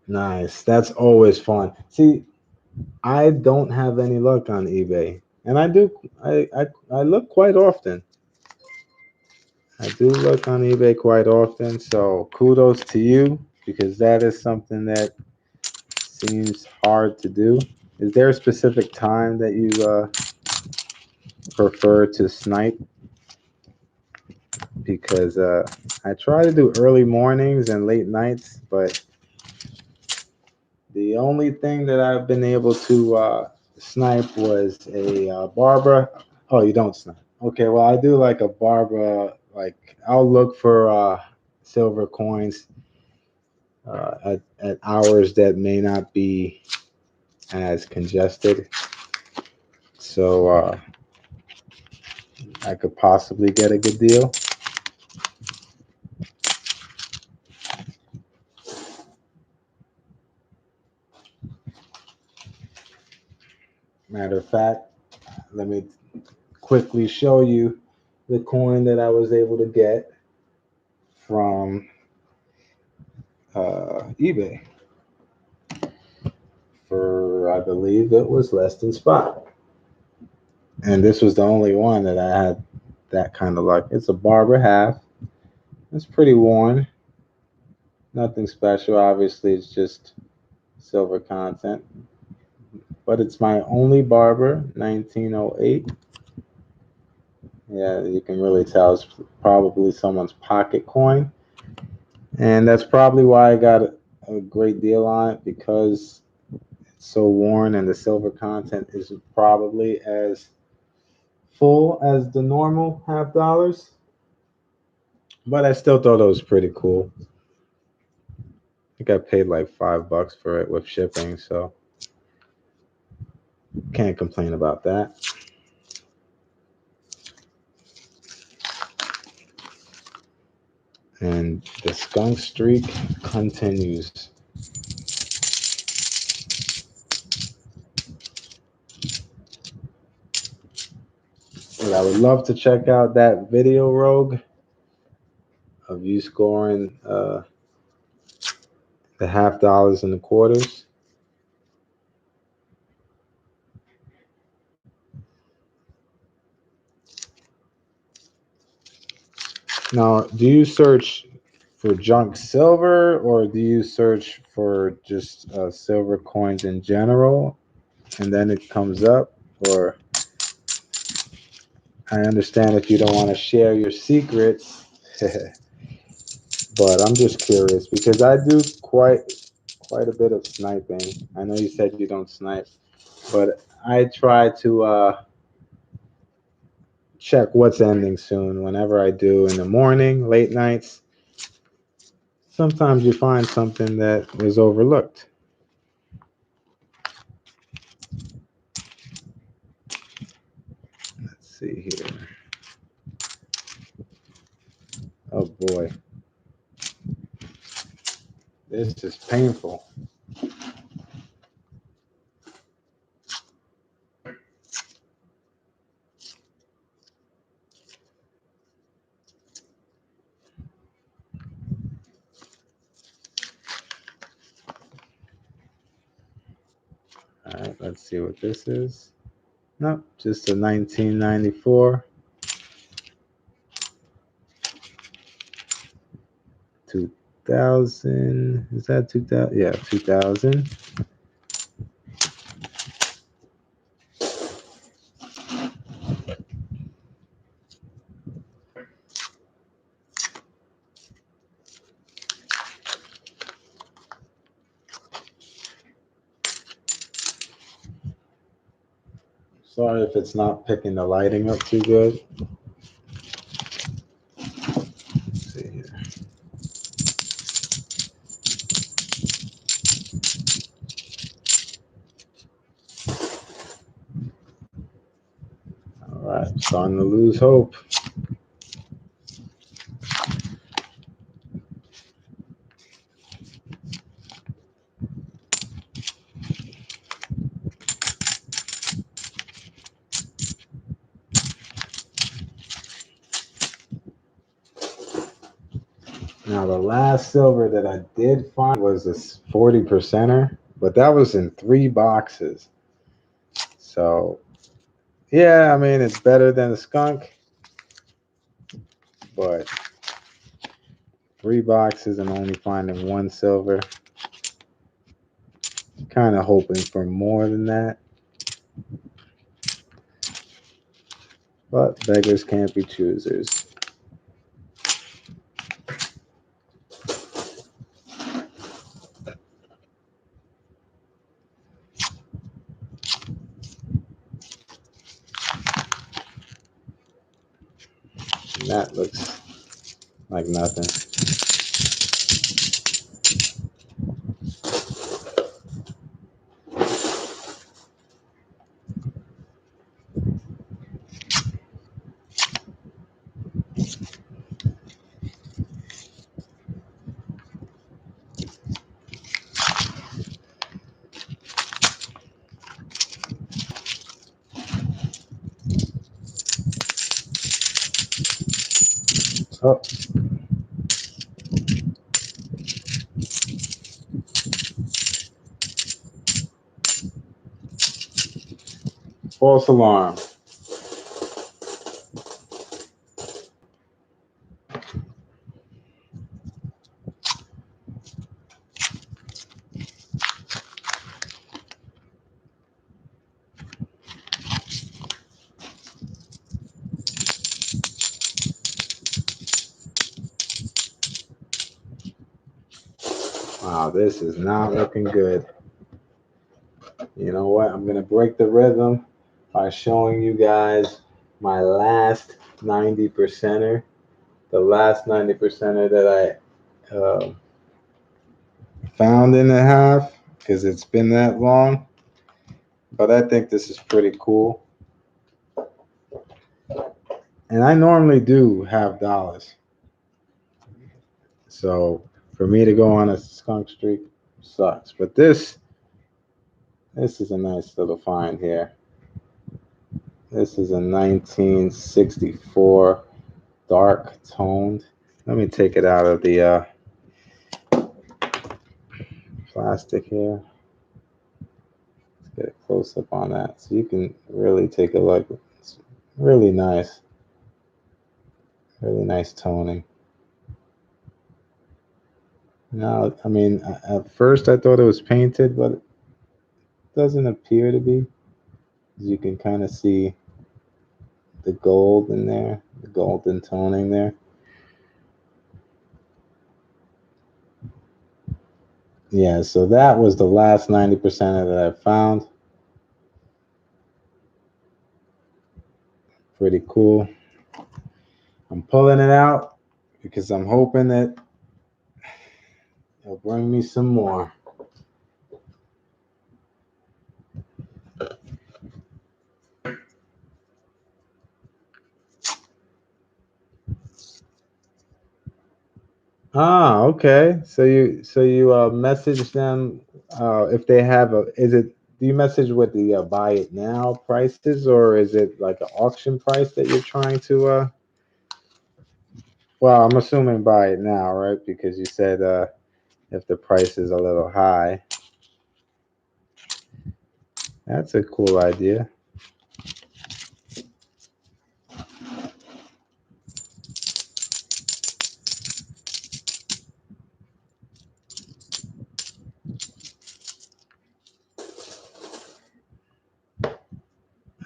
Nice. That's always fun. See, I don't have any luck on eBay, and I look quite often. I do look on eBay quite often, so kudos to you, because that is something that seems hard to do. Is there a specific time that you prefer to snipe? Because I try to do early mornings and late nights, but the only thing that I've been able to snipe was a Barbara. Oh, you don't snipe. Okay, well, I do like a Barbara. Like, I'll look for silver coins at hours that may not be as congested. So I could possibly get a good deal. Matter of fact, let me quickly show you the coin that I was able to get from eBay for, I believe it was less than spot. And this was the only one that I had that kind of luck. It's a Barbara half. It's pretty worn. Nothing special. Obviously, it's just silver content. But it's my only barber, 1908. Yeah, you can really tell it's probably someone's pocket coin. And that's probably why I got a great deal on it, because it's so worn and the silver content is probably as full as the normal $half. But I still thought it was pretty cool. I think I paid like $5 for it with shipping, so can't complain about that. And the skunk streak continues. And I would love to check out that video, Rogue, of you scoring the $half and the quarters. Now, do you search for junk silver, or do you search for just silver coins in general, and then it comes up? Or I understand if you don't want to share your secrets, but I'm just curious because I do quite a bit of sniping. I know you said you don't snipe, but I try to check what's ending soon whenever I do, in the morning, late nights. Sometimes you find something that is overlooked. Let's see here. Oh boy, this is painful. All right, let's see what this is. Nope, just a 1994. 2000. Is that 2000? Yeah, 2000. Sorry if it's not picking the lighting up too good. Let's see here. All right, starting to lose hope. Now, the last silver that I did find was a 40 percenter, but that was in 3 boxes. So, yeah, I mean, it's better than a skunk, but 3 boxes and only finding one silver. Kind of hoping for more than that. But beggars can't be choosers. And that looks like nothing. Oh, false alarm. Wow, this is not looking good. You know what? I'm gonna break the rhythm by showing you guys my last 90 percenter. The last 90 percenter that I found in the half because it's been that long. But I think this is pretty cool. And I normally do have dollars. So for me to go on a skunk streak sucks. But this is a nice little find here. This is a 1964 dark toned. Let me take it out of the plastic here. Let's get a close up on that so you can really take a look. It's really nice. Really nice toning. Now, I mean, at first I thought it was painted, but it doesn't appear to be. You can kind of see the gold in there, the golden toning there. Yeah, so that was the last 90% that I found. Pretty cool. I'm pulling it out because I'm hoping that it'll bring me some more. Ah, okay. So you message them if they have a do you message with the buy it now prices, or is it like an auction price that you're trying to well, I'm assuming buy it now, right? Because you said if the price is a little high. That's a cool idea.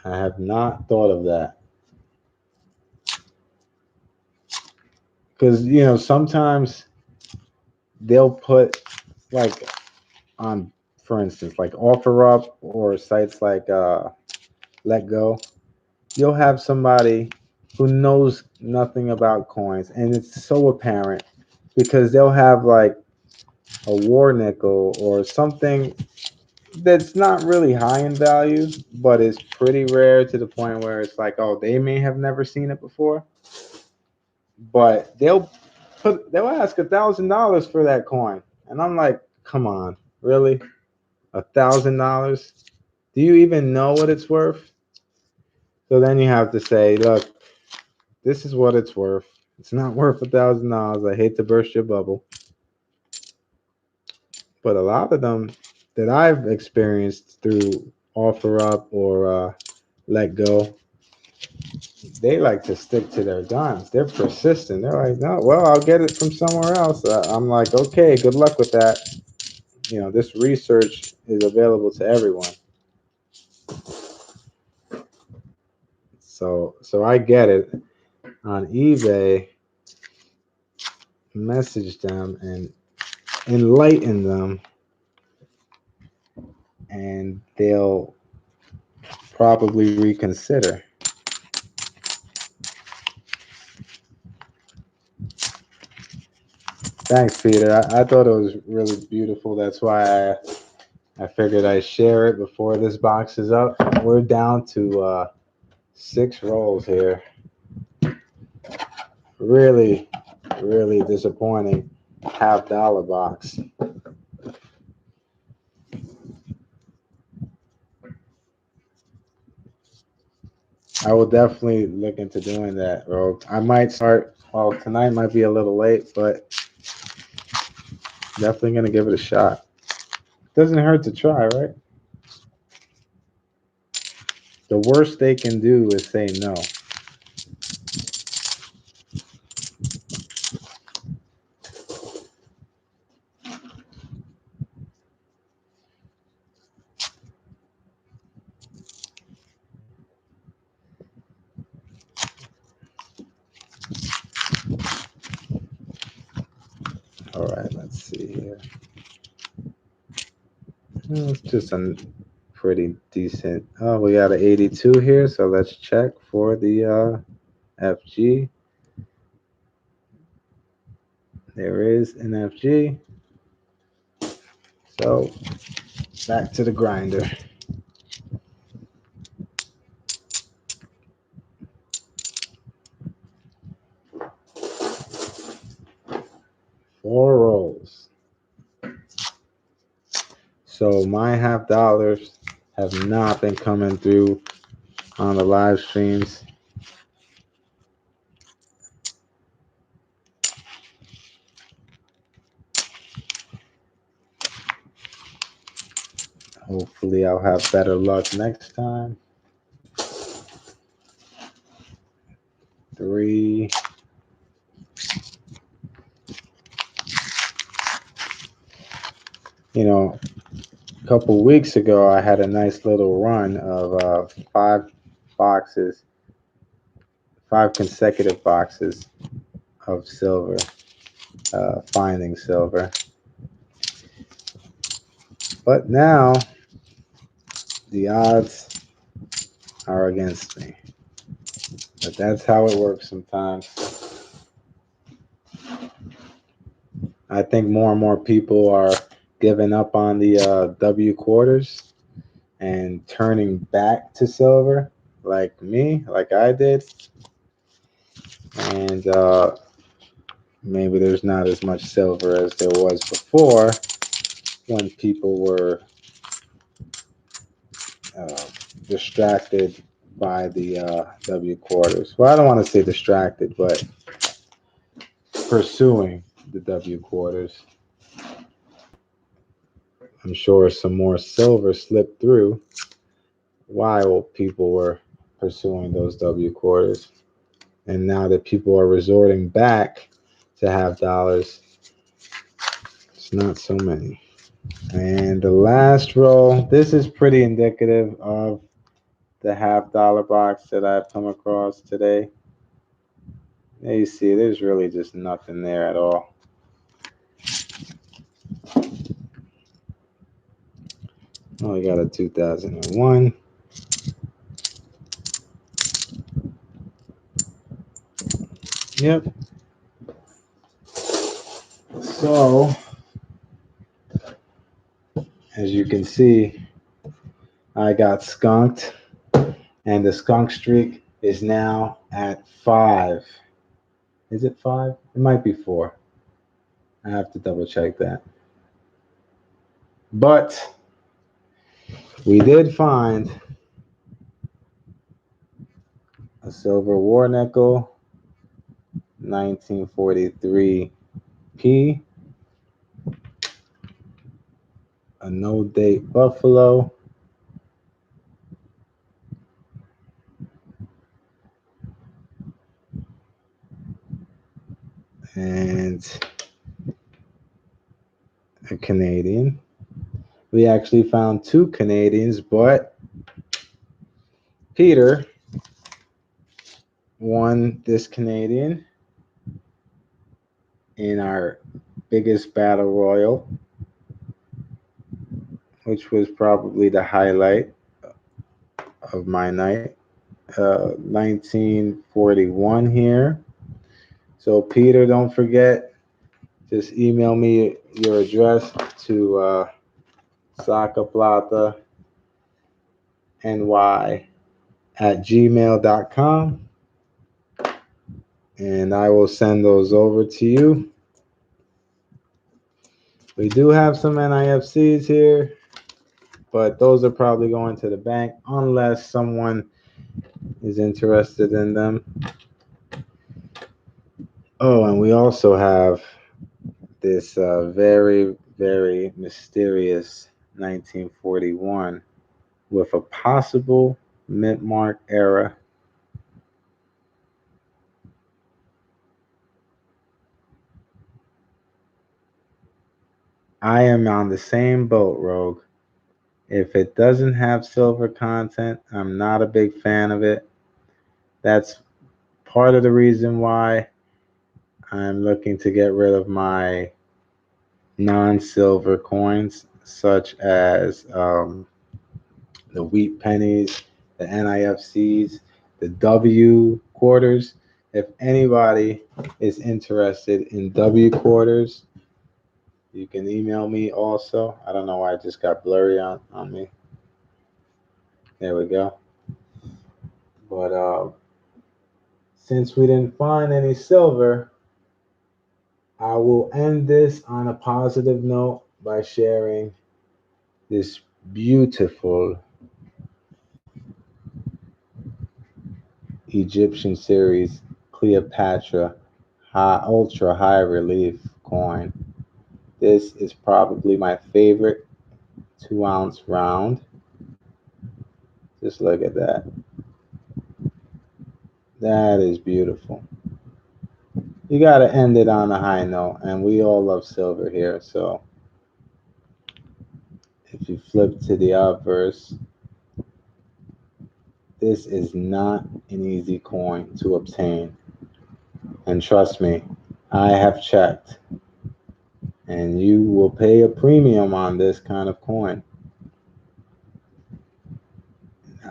I have not thought of that. Because, sometimes they'll put, like, on, for instance, like OfferUp or sites like Let Go, you'll have somebody who knows nothing about coins, and it's so apparent because they'll have, like, a war nickel or something that's not really high in value, but it's pretty rare to the point where it's like, oh, they may have never seen it before, but they'll ask $1,000 for that coin, and I'm like, come on, really, $1,000? Do you even know what it's worth? So then you have to say, look, this is what it's worth. It's not worth $1,000. I hate to burst your bubble, but a lot of them that I've experienced through OfferUp or Let Go, they like to stick to their guns. They're persistent. They're like, no, well, I'll get it from somewhere else. I'm like, okay, good luck with that. This research is available to everyone. So I get it. On eBay, message them and enlighten them, and they'll probably reconsider. Thanks, Peter. I thought it was really beautiful. That's why I figured I'd share it before this box is up. We're down to 6 rolls here. Really, really disappointing half-dollar box. I will definitely look into doing that, bro. I might start. Well, tonight might be a little late, but definitely gonna give it a shot. Doesn't hurt to try, right? The worst they can do is say no. All right, let's see here. It's just a pretty decent. Oh, we got an 82 here, so let's check for the FG. There is an FG. So back to the grinder. Four rolls. So my half dollars have not been coming through on the live streams. Hopefully I'll have better luck next time. 3. You know, a couple weeks ago I had a nice little run of 5 boxes, 5 consecutive boxes of silver, finding silver. But now the odds are against me. But that's how it works sometimes. I think more and more people are giving up on the W quarters and turning back to silver, like me, like I did. And maybe there's not as much silver as there was before when people were uh, distracted by the W quarters. Well, I don't want to say distracted, but pursuing the W quarters. I'm sure some more silver slipped through while people were pursuing those W quarters. And now that people are resorting back to half dollars, it's not so many. And the last roll, this is pretty indicative of the half dollar box that I've come across today. There you see, there's really just nothing there at all. Oh, we got a 2001. Yep. So, as you can see, I got skunked, and the skunk streak is now at 5. Is it 5? It might be 4. I have to double check that. But we did find a silver war nickel, 1943p, a no date buffalo, and a Canadian. We actually found 2 Canadians, but Peter won this Canadian in our biggest battle royal, which was probably the highlight of my night. 1941 here. So Peter, don't forget, just email me your address to SacaPlataNY at gmail.com, and I will send those over to you. We do have some NIFCs here, but those are probably going to the bank unless someone is interested in them. Oh, and we also have this very, very mysterious 1941 with a possible mint mark era. I am on the same boat, Rogue. If it doesn't have silver content, I'm not a big fan of it. That's part of the reason why I'm looking to get rid of my non-silver coins. such as the wheat pennies, the NIFCs, the W quarters. If anybody is interested in W quarters, you can email me also. I don't know why it just got blurry on me. There we go. But since we didn't find any silver, I will end this on a positive note by sharing this beautiful Egyptian series Cleopatra ultra high relief coin. This is probably my favorite 2-ounce round. Just look at that. That is beautiful. You got to end it on a high note, and we all love silver here. So if you flip to the obverse, this is not an easy coin to obtain. And trust me, I have checked, and you will pay a premium on this kind of coin.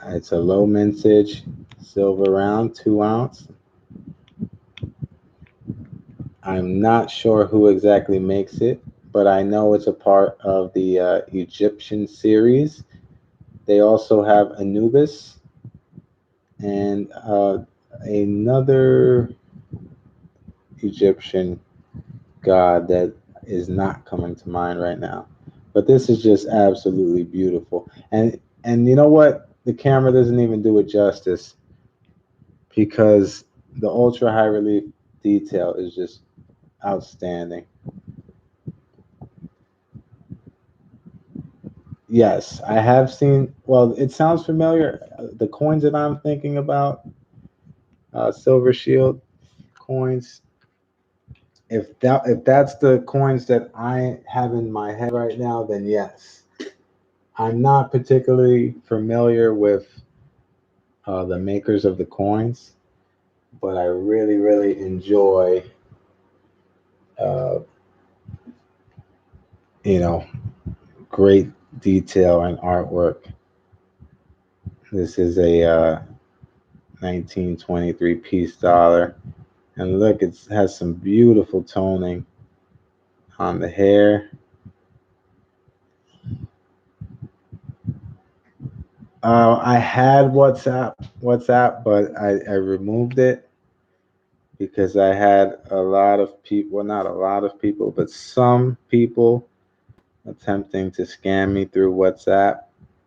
It's a low mintage silver round, 2-ounce. I'm not sure who exactly makes it, but I know it's a part of the Egyptian series. They also have Anubis and another Egyptian god that is not coming to mind right now. But this is just absolutely beautiful. And you know what? The camera doesn't even do it justice because the ultra high relief detail is just outstanding. Yes, I have seen. Well, it sounds familiar. The coins that I'm thinking about, Silver Shield coins. If that's the coins that I have in my head right now, then yes. I'm not particularly familiar with the makers of the coins, but I really, really enjoy, uh, you know, great detail and artwork. This is a 1923 piece dollar. And look, it has some beautiful toning on the hair. I had WhatsApp, but I removed it because I had a lot of people, well, not a lot of people, but some people attempting to scam me through WhatsApp.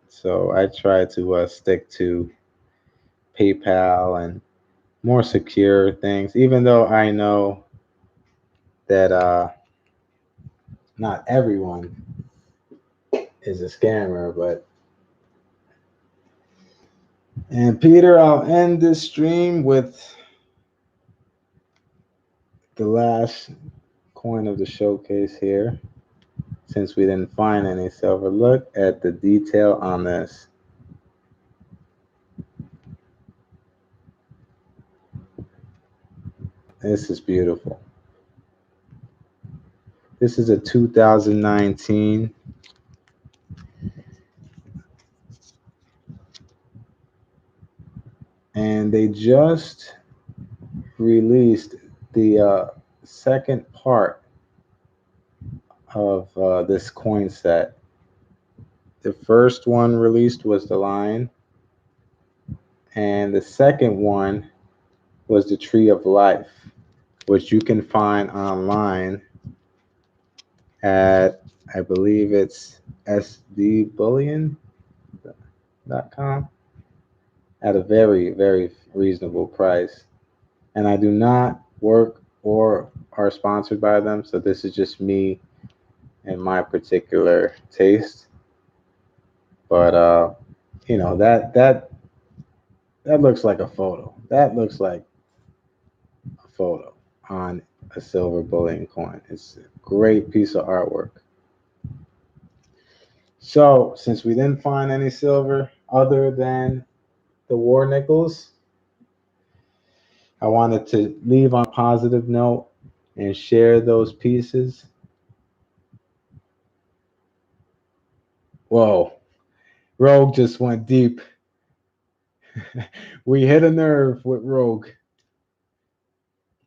So I try to stick to PayPal and more secure things, even though I know that not everyone is a scammer, but and Peter, I'll end this stream with the last coin of the showcase here. Since we didn't find any silver, look at the detail on this. This is beautiful. This is a 2019. And they just released the second part of this coin set. The first one released was the lion, and the second one was the tree of life, which you can find online at, I believe it's sdbullion.com at a very, very reasonable price. And I do not work or are sponsored by them, so this is just me and my particular taste. But that looks like a photo. That looks like a photo on a silver bullion coin. It's a great piece of artwork. So since we didn't find any silver other than the war nickels, I wanted to leave on a positive note and share those pieces. Whoa, Rogue just went deep. We hit a nerve with Rogue.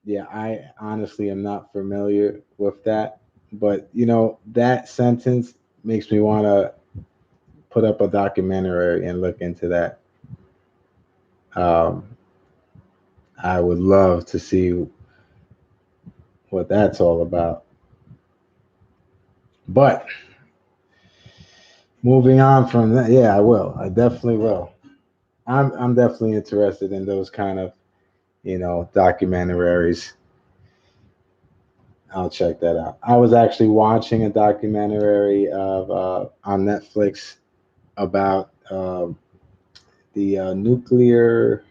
Yeah, I honestly am not familiar with that, but you know, that sentence makes me want to put up a documentary and look into that. Um, I would love to see what that's all about. But moving on from that, yeah, I will. I definitely will. I'm definitely interested in those kind of, you know, documentaries. I'll check that out. I was actually watching a documentary of on Netflix about the nuclear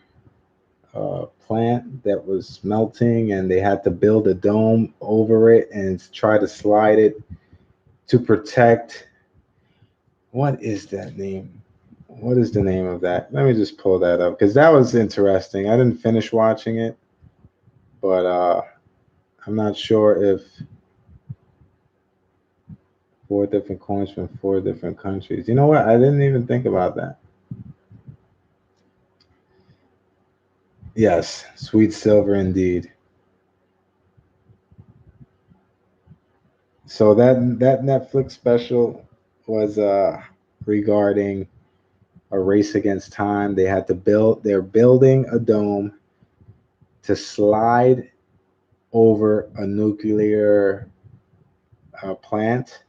plant that was melting, and they had to build a dome over it and try to slide it to protect. What is that name? What is the name of that? Let me just pull that up because that was interesting. I didn't finish watching it, but I'm not sure if four different coins from four different countries. You know what? I didn't even think about that. Yes, sweet silver indeed. So that Netflix special was regarding a race against time. They had to build. They're building a dome to slide over a nuclear plant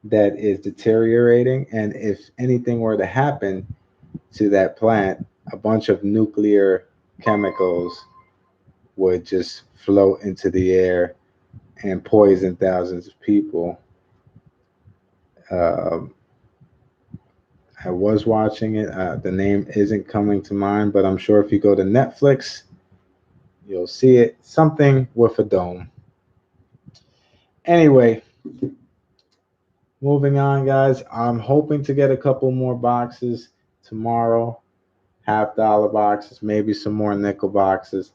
that is deteriorating, and if anything were to happen to that plant, a bunch of nuclear chemicals would just float into the air and poison thousands of people. Um, I was watching it. The name isn't coming to mind, but I'm sure if you go to Netflix, you'll see it. Something with a dome. Anyway, moving on, guys. I'm hoping to get a couple more boxes tomorrow, $50 boxes, maybe some more nickel boxes.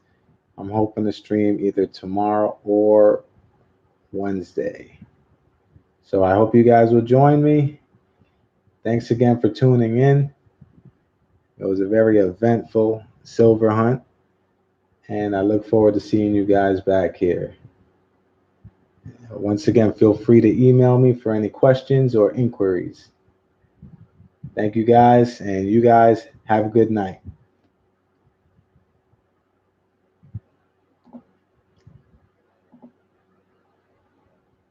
I'm hoping to stream either tomorrow or Wednesday. So I hope you guys will join me. Thanks again for tuning in. It was a very eventful silver hunt, and I look forward to seeing you guys back here. Once again, feel free to email me for any questions or inquiries. Thank you guys, and you guys have a good night.